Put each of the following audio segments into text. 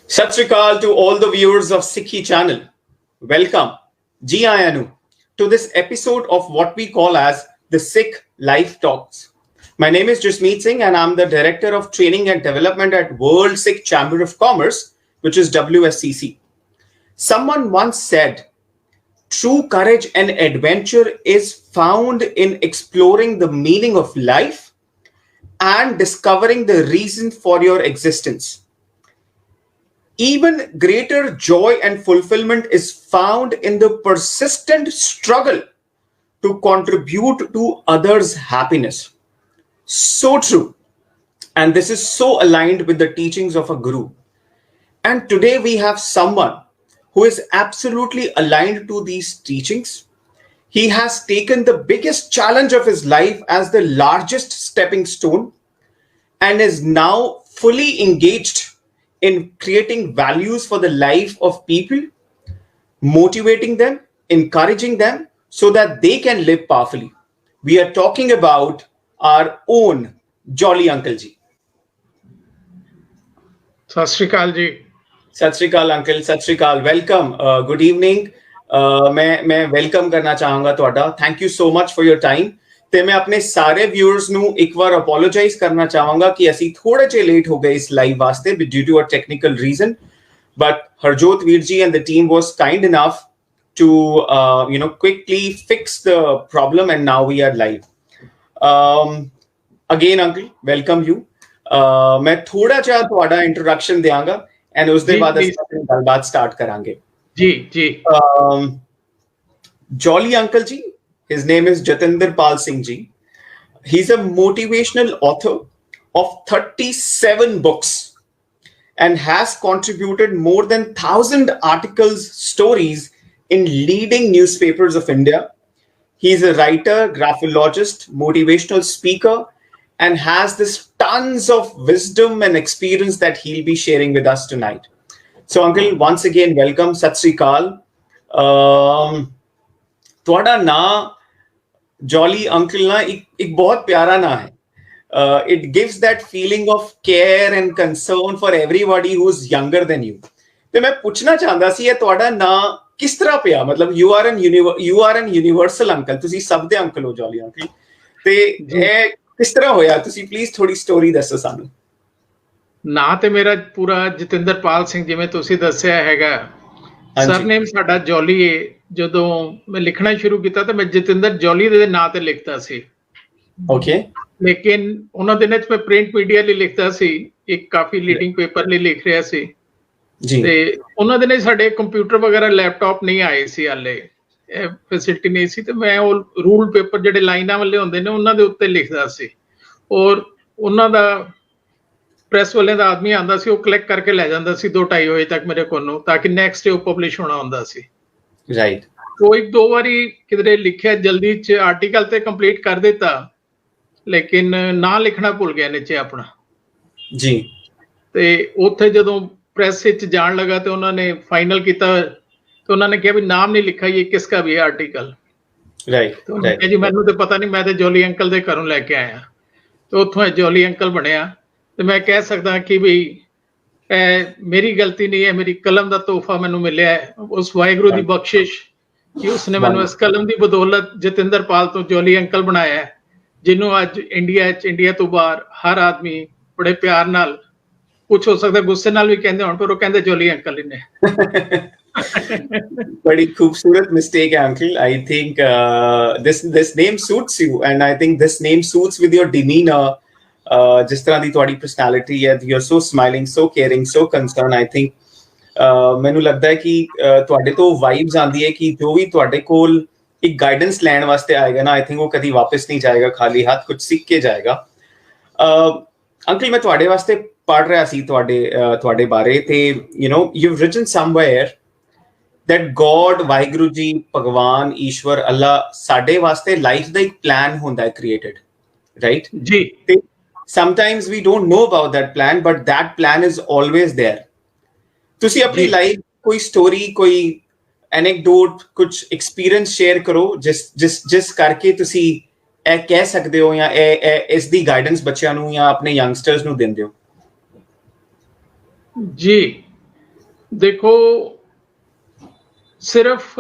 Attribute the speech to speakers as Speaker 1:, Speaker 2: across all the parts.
Speaker 1: Sat Sri Akal to all the viewers of Sikhi channel. Welcome, Ji Ayanu, to this episode of what we call as the Sikh Life Talks. My name is Jasmeet Singh and I'm the Director of Training and Development at World Sikh Chamber of Commerce, which is WSCC. Someone once said, true courage and adventure is found in exploring the meaning of life and discovering the reason for your existence. Even greater joy and fulfillment is found in the persistent struggle to contribute to others' happiness. So true. And this is so aligned with the teachings of a guru. And today we have someone who is absolutely aligned to these teachings. He has taken the biggest challenge of his life as the largest stepping stone and is now fully engaged in creating values for the life of people, motivating them, encouraging them so that they can live powerfully. We are talking about our own Jolly Uncle Ji.
Speaker 2: Sat Sri Akal ji.
Speaker 1: Sat Sri Akal Uncle, Sat Sri Akal. Welcome. Good evening. मैं welcome करना चाहूंगा ਤੁਹਾਡਾ. Thank you so much for your time. ਤੇ ਮੈਂ ਆਪਣੇ ਸਾਰੇ viewers ਨੂੰ ਇੱਕ ਵਾਰ ਅਪੋਲੋਜਾਈਜ਼ ਕਰਨਾ ਚਾਹਾਂਗਾ ਕਿ ਅਸੀਂ ਥੋੜੇ ਜਿਹੇ ਲੇਟ ਹੋ ਗਏ ਇਸ ਲਾਈਵ ਵਾਸਤੇ due to a technical reason but Harjot ਵੀਰ ji and the team was kind enough to quickly fix the problem and now we are live. Again uncle, welcome you. मैं थोड़ा ਜਿਹਾ ਤੁਹਾਡਾ ਇੰਟਰੋਡਕਸ਼ਨ ਦਿਆਂਗਾ and ਉਸ ਦੇ ਬਾਅਦ ਅਸੀਂ ਆਪਣੀ ਗੱਲਬਾਤ ਸਟਾਰਟ ਕਰਾਂਗੇ.
Speaker 2: ਜੀ
Speaker 1: Jolly Uncle Ji, his name is Jatinder Pal Singh Ji. He's a motivational author of 37 books and has contributed more than 1,000 articles, stories in leading newspapers of India. He's a writer, graphologist, motivational speaker, and has this tons of wisdom and experience that he'll be sharing with us tonight. So, Uncle, once again, welcome. Sat Sri Akal. ਤੁਹਾਡਾ ਨਾਂ Jolie uncle ਨਾ ਇੱਕ ਬਹੁਤ ਪਿਆਰਾ ਨਾਂ ਹੈ. It gives that feeling of care and concern for everybody who's younger than you. ਤੇ ਮੈਂ ਪੁੱਛਣਾ ਚਾਹੁੰਦਾ ਸੀ ਇਹ ਤੁਹਾਡਾ ਨਾਂ ਕਿਸ ਤਰ੍ਹਾਂ ਪਿਆ? ਮਤਲਬ you are an universal uncle. ਤੁਸੀਂ ਸਭ ਦੇ ਅੰਕਲ ਹੋ ਜੋਲੀ ਅੰਕਲ. ਤੇ ਇਹ ਕਿਸ ਤਰ੍ਹਾਂ ਹੋਇਆ? ਤੁਸੀਂ ਪਲੀਜ਼ ਥੋੜੀ ਸਟੋਰੀ ਦੱਸੋ ਸਾਨੂੰ.
Speaker 2: ਨਾਂ ਤੇ ਮੇਰਾ ਪੂਰਾ ਜਤਿੰਦਰ ਪਾਲ ਸਿੰਘ ਜਿਵੇਂ ਤੁਸੀਂ ਦੱਸਿਆ ਹੈਗਾ. ਸਰਨੇਮ ਸਾਡਾ ਜੋਲੀ ਹੈ. ਜਦੋਂ ਮੈਂ ਲਿਖਣਾ ਸ਼ੁਰੂ ਕੀਤਾ ਤਾਂ ਮੈਂ ਜਤਿੰਦਰ ਜੋਲੀ ਦੇ ਨਾਂ ਤੇ ਲਿਖਦਾ ਸੀ.
Speaker 1: ਓਕੇ.
Speaker 2: ਲੇਕਿਨ ਉਹਨਾਂ ਦਿਨਾਂ 'ਚ ਮੈਂ ਪ੍ਰਿੰਟ ਮੀਡੀਆ ਲਈ ਲਿਖਦਾ ਸੀ, ਇੱਕ ਕਾਫੀ ਲੀਡਿੰਗ ਪੇਪਰ ਲਈ ਲਿਖ ਰਿਹਾ ਸੀ
Speaker 1: ਜੀ.
Speaker 2: ਤੇ ਉਹਨਾਂ ਦਿਨਾਂ ਸਾਡੇ ਕੰਪਿਊਟਰ ਵਗੈਰਾ ਲੈਪਟਾਪ ਨਹੀਂ ਆਏ ਸੀ, ਹਾਲੇ ਫੈਸਿਲਿਟੀ ਨਹੀਂ ਸੀ, ਤੇ ਮੈਂ ਉਹ ਰੂਲ ਪੇਪਰ ਜਿਹੜੇ ਲਾਈਨਾਂ ਵਾਲੇ ਹੁੰਦੇ ਨੇ ਉਹਨਾਂ ਦੇ ਉੱਤੇ ਲਿਖਦਾ ਸੀ ਔਰ ਉਹਨਾਂ ਦਾ ਪ੍ਰੈਸ ਵਾਲਿਆਂ ਦਾ ਆਦਮੀ ਆਉਂਦਾ ਸੀ, ਉਹ ਕਲੈਕਟ ਕਰਕੇ ਲੈ ਜਾਂਦਾ ਸੀ 2-2:30 ਵਜੇ ਤੱਕ ਮੇਰੇ ਕੋਲ ਨੂੰ, ਤਾਂ ਕਿ ਨੈਕਸਟ ਡੇ ਉਹ ਪਬਲਿਸ਼ ਹੋਣਾ ਹੁੰਦਾ ਸੀ.
Speaker 1: ਰਾਈਟ.
Speaker 2: ਉਹ ਇੱਕ ਦੋ ਵਾਰੀ ਕਿਧਰੇ ਲਿਖਿਆ ਜਲਦੀ 'ਚ ਆਰਟੀਕਲ ਤੇ ਕੰਪਲੀਟ ਕਰ ਦਿੱਤਾ, ਲੇਕਿਨ ਨਾਂ ਲਿਖਣਾ ਭੁੱਲ ਗਿਆ ਨੀਚੇ ਆਪਣਾ
Speaker 1: ਜੀ. ਤੇ
Speaker 2: ਉੱਥੇ ਜਦੋਂ ਪ੍ਰੈਸ ਵਿੱਚ ਜਾਣ ਲੱਗਾ ਤੇ ਉਹਨਾਂ ਨੇ ਫਾਈਨਲ ਕੀਤਾ ਤੇ ਉਹਨਾਂ ਨੇ ਕਿਹਾ ਵੀ ਨਾਮ ਨਹੀਂ ਲਿਖਾ, ਇਹ ਕਿਸਕਾ ਵੀ ਹੈ ਆਰਟੀਕਲ.
Speaker 1: ਰਾਈਟ.
Speaker 2: ਜੀ ਮੈਨੂੰ ਤੇ ਪਤਾ ਨਹੀਂ, ਮੈਂ ਤੇ ਜੋਲੀ ਅੰਕਲ ਦੇ ਘਰੋਂ ਲੈ ਕੇ ਆਇਆ ਤੇ ਉੱਥੋਂ ਜੋਲੀ ਅੰਕਲ ਬਣਿਆ. ਤੇ ਮੈਂ ਕਹਿ ਸਕਦਾ ਕਿ ਵੀ ਮੇਰੀ ਗਲਤੀ ਨਹੀਂ ਹੈ, ਮੇਰੀ ਕਲਮ ਦਾ ਤੋਹਫਾ ਮੈਨੂੰ ਮਿਲਿਆ ਹੈ ਉਸ ਵਾਹਿਗੁਰੂ ਦੀ ਬਖਸ਼ਿਸ਼ ਕਿ ਉਸਨੇ ਮੈਨੂੰ ਇਸ ਕਲਮ ਦੀ ਬਦੌਲਤ ਜਤਿੰਦਰ ਪਾਲ ਤੋਂ ਜੋਲੀ ਅੰਕਲ ਬਣਾਇਆ ਹੈ, ਜਿਹਨੂੰ ਅੱਜ ਇੰਡੀਆ ਤੋਂ ਬਾਹਰ ਹਰ ਆਦਮੀ ਬੜੇ ਪਿਆਰ ਨਾਲ, ਕੁਛ ਹੋ ਸਕਦਾ ਗੁੱਸੇ ਨਾਲ ਵੀ ਕਹਿੰਦੇ ਹੋਣ, ਪਰ ਉਹ ਕਹਿੰਦੇ ਜੋਲੀ ਅੰਕਲ ਹੀ ਨੇ.
Speaker 1: ਬੜੀ ਖੂਬਸੂਰਤ ਮਿਸਟੇਕ ਹੈ uncle. I think this name suits you and I think this name suits with your demeanor. ਜਿਸ ਤਰ੍ਹਾਂ ਦੀ ਤੁਹਾਡੀ ਪਰਸਨੈਲਿਟੀ ਹੈ, you are so smiling, so caring, so concern. I think ਮੈਨੂੰ ਲੱਗਦਾ ਹੈ ਕਿ ਤੁਹਾਡੇ ਤੋਂ ਵਾਈਬਸ ਆਉਂਦੀ ਹੈ ਕਿ ਜੋ ਵੀ ਤੁਹਾਡੇ ਕੋਲ ਇੱਕ ਗਾਈਡੈਂਸ ਲੈਣ ਵਾਸਤੇ ਆਏਗਾ ਨਾ, ਆਈ ਥਿੰਕ ਉਹ ਕਦੀ ਵਾਪਸ ਨਹੀਂ ਜਾਏਗਾ ਖਾਲੀ ਹੱਥ, ਕੁਝ ਸਿੱਖ ਕੇ ਜਾਏਗਾ. ਅੰਕਲ ਮੈਂ ਤੁਹਾਡੇ ਵਾਸਤੇ ਪੜ੍ਹ ਰਿਹਾ ਸੀ ਤੁਹਾਡੇ ਬਾਰੇ, ਤੇ you've written somewhere that God, Waheguru ji, ਭਗਵਾਨ, ਈਸ਼ਵਰ, ਅੱਲਾ ਸਾਡੇ ਵਾਸਤੇ ਲਾਈਫ ਦਾ ਇੱਕ ਪਲਾਨ ਹੁੰਦਾ ਹੈ ਕ੍ਰੀਏਟਡ, ਰਾਈਟ
Speaker 2: ਜੀ.
Speaker 1: ਤੇ sometimes we don't know about that plan, but that plan is always there. ਤੁਸੀਂ ਆਪਣੀ ਲਾਈਫ ਕੋਈ ਸਟੋਰੀ, ਕੋਈ ਐਨੈਕਡੋਟ, ਕੁਝ ਐਕਸਪੀਰੀਅੰਸ ਸ਼ੇਅਰ ਕਰੋ ਜਿਸ ਕਰਕੇ ਤੁਸੀਂ ਇਹ ਕਹਿ ਸਕਦੇ ਹੋ ਜਾਂ ਇਸ ਦੀ ਗਾਈਡੈਂਸ ਬੱਚਿਆਂ ਨੂੰ ਜਾਂ ਆਪਣੇ ਯੰਗਸਟਰਸ ਨੂੰ ਦਿੰਦੇ ਹੋ.
Speaker 2: ਜੀ ਦੇਖੋ ਸਿਰਫ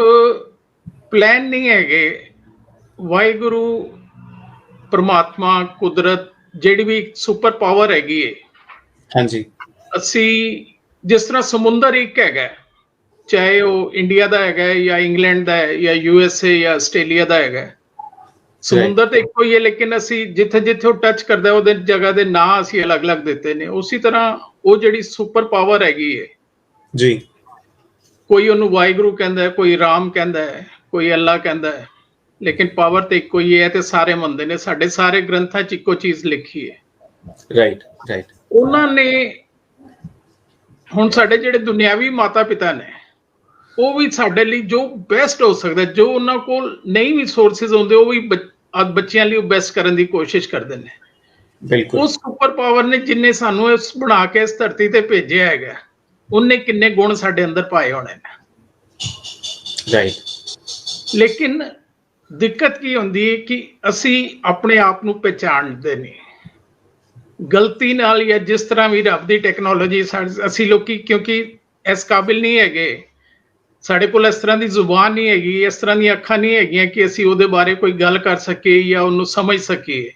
Speaker 2: ਪਲਾਨ ਨਹੀਂ ਹੈਗੇ, ਵਾਹਿਗੁਰੂ ਪਰਮਾਤਮਾ ਕੁਦਰਤ ਜਿਹੜੀ ਵੀ ਸੁਪਰ ਪਾਵਰ ਹੈਗੀ ਹੈ,
Speaker 1: ਹਾਂਜੀ
Speaker 2: ਅਸੀਂ ਜਿਸ ਤਰ੍ਹਾਂ ਸਮੁੰਦਰ ਇੱਕ ਹੈਗਾ, ਚਾਹੇ ਉਹ ਇੰਡੀਆ ਦਾ ਹੈਗਾ ਜਾਂ ਇੰਗਲੈਂਡ ਦਾ ਹੈ ਜਾਂ USA ਜਾਂ ਆਸਟ੍ਰੇਲੀਆ ਦਾ ਹੈਗਾ, ਸਮੁੰਦਰ ਤਾਂ ਇੱਕੋ ਹੀ ਹੈ, ਲੇਕਿਨ ਅਸੀਂ ਜਿੱਥੇ ਜਿੱਥੇ ਉਹ ਟੱਚ ਕਰਦਾ ਉਹਦੇ ਜਗ੍ਹਾ ਦੇ ਨਾਂ ਅਸੀਂ ਅਲੱਗ-ਅਲੱਗ ਦਿੱਤੇ ਨੇ। ਉਸੇ ਤਰ੍ਹਾਂ ਉਹ ਜਿਹੜੀ ਸੁਪਰ ਪਾਵਰ ਹੈਗੀ ਹੈ
Speaker 1: ਜੀ,
Speaker 2: ਕੋਈ ਉਹਨੂੰ ਵਾਹਿਗੁਰੂ ਕਹਿੰਦਾ ਹੈ, ਕੋਈ ਰਾਮ ਕਹਿੰਦਾ ਹੈ, ਕੋਈ ਅੱਲਾ ਕਹਿੰਦਾ ਹੈ, ਲੇਕਿਨ ਪਾਵਰ ਤੇ ਇੱਕੋ ਹੀ ਹੈ ਤੇ ਸਾਰੇ ਮੰਨਦੇ ਨੇ। ਸਾਡੇ ਸਾਰੇ ਗ੍ਰੰਥਾਂ 'ਚ ਇੱਕੋ ਚੀਜ਼ ਲਿਖੀ ਹੈ।
Speaker 1: Right right.
Speaker 2: ਉਹਨਾਂ ਨੇ ਹੁਣ ਸਾਡੇ ਜਿਹੜੇ ਦੁਨਿਆਵੀ ਮਾਤਾ ਪਿਤਾ ਨੇ, ਉਹ ਵੀ ਸਾਡੇ ਲਈ ਜੋ ਬੈਸਟ ਹੋ ਸਕਦਾ, ਜੋ ਉਹਨਾਂ ਕੋਲ ਨਹੀਂ ਵੀ ਸੋਰਸਿਸ ਹੁੰਦੇ, ਉਹ ਵੀ ਬੱਚਿਆਂ ਲਈ ਉਹ ਬੈਸਟ ਕਰਨ ਦੀ ਕੋਸ਼ਿਸ਼ ਕਰਦੇ ਨੇ।
Speaker 1: ਬਿਲਕੁਲ।
Speaker 2: ਉਸ ਸੁਪਰ ਪਾਵਰ ਨੇ ਜਿੰਨੇ ਸਾਨੂੰ ਇਸ ਬਣਾ ਕੇ ਇਸ ਧਰਤੀ ਤੇ ਭੇਜਿਆ ਹੈਗਾ, ਉਹਨੇ ਕਿੰਨੇ ਗੁਣ ਸਾਡੇ ਅੰਦਰ ਪਾਏ ਹੋਣੇ ਨੇ।
Speaker 1: ਰਾਈਟ।
Speaker 2: ਲੇਕਿਨ ਦਿੱਕਤ ਕੀ ਹੁੰਦੀ ਹੈ ਕਿ ਅਸੀਂ ਆਪਣੇ ਆਪ ਨੂੰ ਪਹਿਚਾਣਦੇ ਨਹੀਂ, ਗਲਤੀ ਨਾਲ ਜਾਂ ਜਿਸ ਤਰ੍ਹਾਂ ਵੀ ਰੱਬ ਦੀ ਟੈਕਨੋਲੋਜੀ ਅਸੀਂ ਲੋਕੀ ਕਿਉਂਕਿ ਇਸ ਕਾਬਿਲ ਨਹੀਂ ਹੈਗੇ, ਸਾਡੇ ਕੋਲ ਇਸ ਤਰ੍ਹਾਂ ਦੀ ਜ਼ੁਬਾਨ ਨਹੀਂ ਹੈਗੀ, ਇਸ ਤਰ੍ਹਾਂ ਦੀਆਂ ਅੱਖਾਂ ਨਹੀਂ ਹੈਗੀਆਂ ਕਿ ਅਸੀਂ ਉਹਦੇ ਬਾਰੇ ਕੋਈ ਗੱਲ ਕਰ ਸਕੀਏ ਜਾਂ ਉਹਨੂੰ ਸਮਝ ਸਕੀਏ।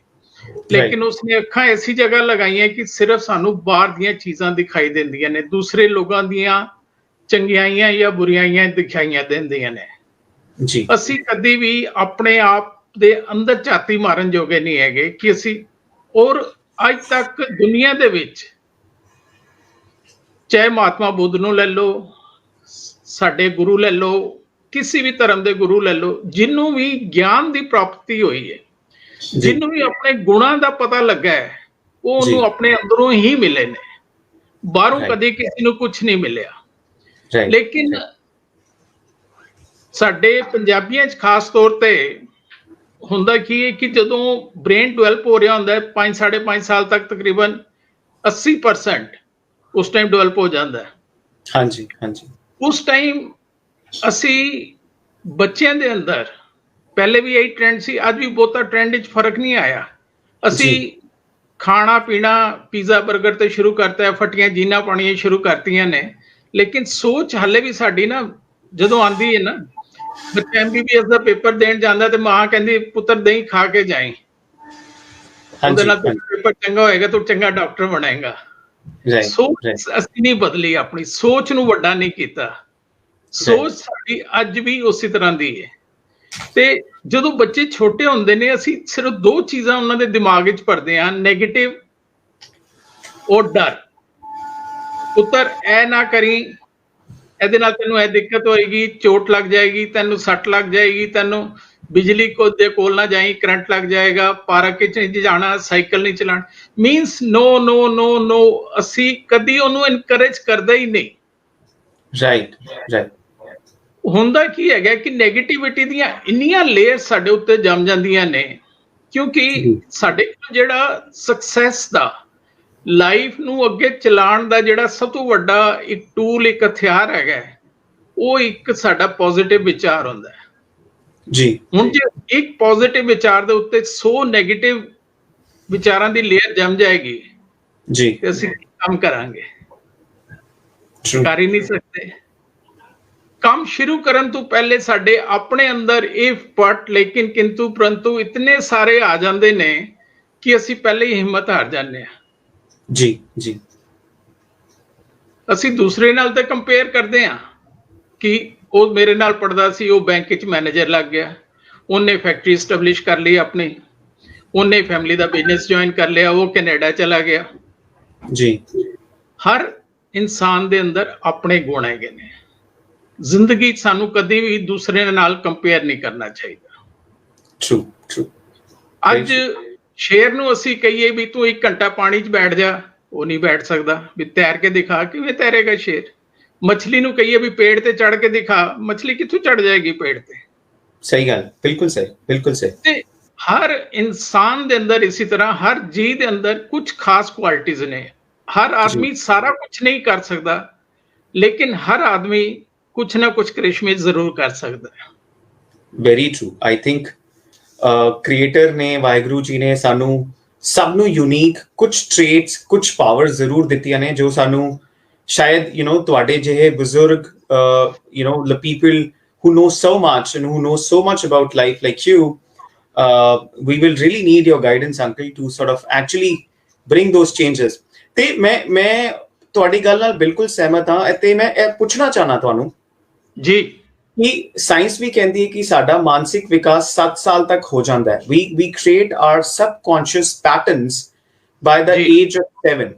Speaker 2: ਲੇਕਿਨ ਉਸਨੇ ਅੱਖਾਂ ਐਸੀ ਜਗ੍ਹਾ ਲਗਾਈਆਂ ਕਿ ਸਿਰਫ ਸਾਨੂੰ ਬਾਹਰ ਦੀਆਂ ਚੀਜ਼ਾਂ ਦਿਖਾਈ ਦਿੰਦੀਆਂ ਨੇ, ਦੂਸਰੇ ਲੋਕਾਂ ਦੀਆਂ ਚੰਗਿਆਈਆਂ ਜਾਂ ਬੁਰਾਈਆਂ ਦਿਖਾਈਆਂ ਦਿੰਦੀਆਂ ਨੇ।
Speaker 1: ਜੀ।
Speaker 2: ਅਸੀਂ ਕਦੀ ਵੀ ਆਪਣੇ ਆਪ ਦੇ ਅੰਦਰ ਝਾਤੀ ਮਾਰਨ ਜੋਗੇ ਨਹੀਂ ਹੈਗੇ ਕਿ ਅਸੀਂ, ਔਰ ਅੱਜ ਤੱਕ ਦੁਨੀਆ ਦੇ ਵਿੱਚ ਚਾਹੇ ਮਹਾਤਮਾ ਬੁੱਧ ਨੂੰ ਲੈ ਲਓ, ਸਾਡੇ ਗੁਰੂ ਲੈ ਲਓ, ਕਿਸੇ ਵੀ ਧਰਮ ਦੇ ਗੁਰੂ ਲੈ ਲਓ, ਜਿਹਨੂੰ ਵੀ ਗਿਆਨ ਦੀ ਪ੍ਰਾਪਤੀ ਹੋਈ ਹੈ, ਜਿਹਨੂੰ ਵੀ ਆਪਣੇ ਗੁਣਾਂ ਦਾ ਪਤਾ ਲੱਗਾ ਹੈ, ਉਹ ਉਹਨੂੰ ਆਪਣੇ ਅੰਦਰੋਂ ਹੀ ਮਿਲੇ ਨੇ, ਬਾਹਰੋਂ ਕਦੇ ਕਿਸੇ ਨੂੰ ਕੁਝ ਨਹੀਂ ਮਿਲਿਆ। ਲੇਕਿਨ ਸਾਡੇ ਪੰਜਾਬੀਆਂ 'ਚ ਖਾਸ ਤੌਰ ਤੇ ਹੁੰਦਾ ਕੀ ਹੈ ਕਿ ਜਦੋਂ ਬ੍ਰੇਨ ਡਿਵੈਲਪ ਹੋ ਰਿਹਾ ਹੁੰਦਾ ਹੈ 5-5.5 ਸਾਲ ਤੱਕ, ਤਕਰੀਬਨ 80% ਉਸ ਟਾਈਮ ਡਿਵੈਲਪ ਹੋ ਜਾਂਦਾ ਹੈ।
Speaker 1: ਹਾਂਜੀ ਹਾਂਜੀ।
Speaker 2: ਉਸ ਟਾਈਮ ਅਸੀਂ ਬੱਚਿਆਂ ਦੇ ਅੰਦਰ ਪਹਿਲੇ ਵੀ ਇਹੀ ਟ੍ਰੈਂਡ ਸੀ, ਅੱਜ ਵੀ ਬਹੁਤਾ ਟ੍ਰੈਂਡ ਵਿੱਚ ਫਰਕ ਨਹੀਂ ਆਇਆ। ਅਸੀਂ ਖਾਣਾ ਪੀਣਾ ਪੀਜ਼ਾ 버ਗਰ ਤੇ ਸ਼ੁਰੂ ਕਰਤਾ ਹੈ, ਫਟੀਆਂ ਜੀਨਾਂ ਪਾਉਣੀਆਂ ਸ਼ੁਰੂ ਕਰਤੀਆਂ ਨੇ, ਲੇਕਿਨ ਸੋਚ ਹਾਲੇ ਵੀ ਸਾਡੀ ਨਾ, ਜਦੋਂ ਆਉਂਦੀ ਹੈ ਨਾ, ਬੱਚਾ MBBS ਦਾ ਪੇਪਰ ਦੇਣ ਜਾਂਦਾ ਤੇ ਮਾਂ ਕਹਿੰਦੀ ਪੁੱਤਰ ਦਹੀਂ ਖਾ ਕੇ ਜਾਈਂ, ਉਹਦੇ ਨਾਲ ਪੇਪਰ ਚੰਗਾ ਹੋਏਗਾ, ਤੂੰ ਚੰਗਾ ਡਾਕਟਰ ਬਣੇਗਾ। ਸੋਚ ਅਸੀਂ ਨਹੀਂ ਬਦਲੀ, ਆਪਣੀ ਸੋਚ ਨੂੰ ਵੱਡਾ ਨਹੀਂ ਕੀਤਾ। ਸੋਚ ਸਾਡੀ ਅੱਜ ਵੀ ਉਸੇ ਤਰ੍ਹਾਂ ਦੀ ਹੈ। ਤੇ ਜਦੋਂ ਬੱਚੇ ਛੋਟੇ ਹੁੰਦੇ ਨੇ, ਅਸੀਂ ਸਿਰਫ 2 ਚੀਜ਼ਾਂ ਉਹਨਾਂ ਦੇ ਦਿਮਾਗ ਵਿੱਚ ਭਰਦੇ ਹਾਂ, ਨੈਗੇਟਿਵ ਔਰ ਡਰ। ਪੁੱਤਰ ਇਹ ਨਾ ਕਰੀ, ਇਹਦੇ ਨਾਲ ਤੈਨੂੰ ਇਹ ਦਿੱਕਤ ਹੋਏਗੀ, ਚੋਟ ਲੱਗ ਜਾਏਗੀ, ਤੈਨੂੰ ਸੱਟ ਲੱਗ ਜਾਏਗੀ, ਤੈਨੂੰ ਬਿਜਲੀ ਦੇ ਕੋਲ ਨਾ ਜਾਈਂ, ਕਰੰਟ ਲੱਗ ਜਾਏਗਾ, ਪਾਰਕ ਵਿੱਚ ਨਹੀਂ ਜਾਣਾ, ਸਾਈਕਲ ਨਹੀਂ ਚਲਾਣਾ। ਮੀਨਸ ਨੋ ਨੋ ਨੋ ਨੋ, ਅਸੀਂ ਕਦੀ ਉਹਨੂੰ ਇਨਕਰੇਜ ਕਰਦੇ ਹੀ ਨਹੀਂ।
Speaker 1: Right right.
Speaker 2: ਹੁੰਦਾ ਕੀ ਹੈਗਾ ਕਿ ਨੈਗੇਟਿਵਿਟੀ ਦੀਆਂ ਇੰਨੀਆਂ ਲੇਅਰ ਸਾਡੇ ਉੱਤੇ ਜੰਮ ਜਾਂਦੀਆਂ ਨੇ, ਕਿਉਂਕਿ ਸਾਡੇ ਕੋਲ ਜਿਹੜਾ ਸਕਸੈਸ ਦਾ, ਲਾਈਫ ਨੂੰ ਅੱਗੇ ਚਲਾਉਣ ਦਾ ਜਿਹੜਾ ਸਭ ਤੋਂ ਵੱਡਾ ਇੱਕ ਟੂਲ, ਇੱਕ ਹਥਿਆਰ ਹੈਗਾ, ਉਹ ਇੱਕ ਸਾਡਾ ਪੋਜ਼ਿਟਿਵ ਵਿਚਾਰ ਹੁੰਦਾ ਹੈ।
Speaker 1: ਜੀ। ਹੁਣ
Speaker 2: ਜੇ ਇੱਕ ਪੋਜ਼ਿਟਿਵ ਵਿਚਾਰ ਦੇ ਉੱਤੇ 100 ਨੈਗੇਟਿਵ ਵਿਚਾਰਾਂ ਦੀ ਲੇਅਰ ਜੰਮ ਜਾਏਗੀ
Speaker 1: ਜੀ,
Speaker 2: ਤੇ ਅਸੀਂ ਕੰਮ ਕਰਾਂਗੇ? ਕਰ ਹੀ ਨਹੀਂ ਸਕਦੇ। ਕੰਮ ਸ਼ੁਰੂ ਕਰਨ ਤੋਂ ਪਹਿਲੇ ਸਾਡੇ ਆਪਣੇ ਅੰਦਰ ਇਹ ਬਟ ਲੇਕਿਨ ਕਿੰਤੂ ਪਰੰਤੂ ਇਤਨੇ ਸਾਰੇ ਆ ਜਾਂਦੇ ਨੇ ਕਿ ਅਸੀਂ ਪਹਿਲੇ ਹੀ ਹਿੰਮਤ ਹਾਰ ਜਾਂਦੇ ਹਾਂ।
Speaker 1: ਜੀ ਜੀ।
Speaker 2: ਅਸੀਂ ਦੂਸਰੇ ਨਾਲ ਤਾਂ ਕੰਪੇਅਰ ਕਰਦੇ ਹਾਂ ਕਿ ਉਹ ਮੇਰੇ ਨਾਲ ਪੜਦਾ ਸੀ, ਉਹ ਬੈਂਕ ਵਿੱਚ ਮੈਨੇਜਰ ਲੱਗ ਗਿਆ, ਉਹਨੇ ਫੈਕਟਰੀ ਸਟੈਬਲਿਸ਼ ਕਰ ਲਈ ਆਪਣੀ, ਉਹਨੇ ਫੈਮਿਲੀ ਦਾ ਬਿਜ਼ਨਸ ਜੁਆਇਨ ਕਰ ਲਿਆ, ਉਹ ਕੈਨੇਡਾ ਚਲਾ ਗਿਆ।
Speaker 1: ਜੀ।
Speaker 2: ਹਰ ਇਨਸਾਨ ਦੇ ਅੰਦਰ ਆਪਣੇ ਗੁਣ ਹੈਗੇ ਨੇ। ਜ਼ਿੰਦਗੀ 'ਚ ਸਾਨੂੰ ਕਦੇ ਵੀ ਦੂਸਰੇ ਨਾਲ ਕੰਪੇਅਰ ਨਹੀਂ ਕਰਨਾ ਚਾਹੀਦਾ।
Speaker 1: True true.
Speaker 2: ਅੱਜ ਸ਼ੇਰ ਨੂੰ ਅਸੀਂ ਕਹੀਏ ਵੀ ਤੂੰ 1 ਘੰਟਾ ਪਾਣੀ 'ਚ ਬੈਠ ਜਾ, ਉਹ ਨਹੀਂ ਬੈਠ ਸਕਦਾ। ਵੀ ਤੈਰ ਕੇ ਦਿਖਾ, ਕਿਵੇਂ ਤੈਰੇਗਾ ਸ਼ੇਰ? ਮਛਲੀ ਨੂੰ ਕਹੀਏ ਵੀ ਪੇੜ ਤੇ ਚੜ ਕੇ ਦਿਖਾ, ਮਛਲੀ ਕਿੱਥੋਂ ਚੜ ਜਾਏਗੀ ਪੇੜ ਤੇ?
Speaker 1: ਸਹੀ ਗੱਲ, ਬਿਲਕੁਲ ਸਹੀ, ਬਿਲਕੁਲ ਸਹੀ।
Speaker 2: ਤੇ ਹਰ ਇਨਸਾਨ ਦੇ ਅੰਦਰ ਇਸੇ ਤਰ੍ਹਾਂ ਹਰ ਜੀਵ ਦੇ ਅੰਦਰ ਕੁਝ ਖਾਸ ਕੁਆਲਿਟੀਜ਼ ਨੇ। ਹਰ ਆਦਮੀ ਸਾਰਾ ਕੁਝ ਨਹੀਂ ਕਰ ਸਕਦਾ, ਲੇਕਿਨ ਹਰ ਆਦਮੀ ਕੁਝ ਨਾ ਕੁਝ ਕ੍ਰਿਸ਼ਮੇ ਜ਼ਰੂਰ ਕਰ ਸਕਦਾ ਹੈ।
Speaker 1: Very true. I think creator ਨੇ, ਵਾਹਿਗੁਰੂ ਜੀ ਨੇ ਸਾਨੂੰ ਸਭ ਨੂੰ ਯੂਨੀਕ ਕੁਝ ਟ੍ਰੇਟਸ, ਕੁਝ ਪਾਵਰ ਜ਼ਰੂਰ ਦਿੱਤੀਆਂ ਨੇ ਜੋ ਸਾਨੂੰ ਸ਼ਾਇਦ ਤੁਹਾਡੇ ਜਿਹੇ ਬਜ਼ੁਰਗ the people who know so much and who know so much about life like you, we will really need your guidance, uncle, to sort of actually bring those changes. ਤੇ ਮੈਂ ਤੁਹਾਡੀ ਗੱਲ ਨਾਲ ਬਿਲਕੁਲ ਸਹਿਮਤ ਹਾਂ ਤੇ ਮੈਂ ਇਹ ਪੁੱਛਣਾ ਚਾਹਨਾ ਤੁਹਾਨੂੰ
Speaker 2: ਜੀ
Speaker 1: ਕਿ ਸਾਇੰਸ ਵੀ ਕਹਿੰਦੀ ਹੈ ਕਿ ਸਾਡਾ ਮਾਨਸਿਕ ਵਿਕਾਸ 7 ਸਾਲ ਤੱਕ ਹੋ ਜਾਂਦਾ ਹੈ. we create our subconscious patterns by the age of 7.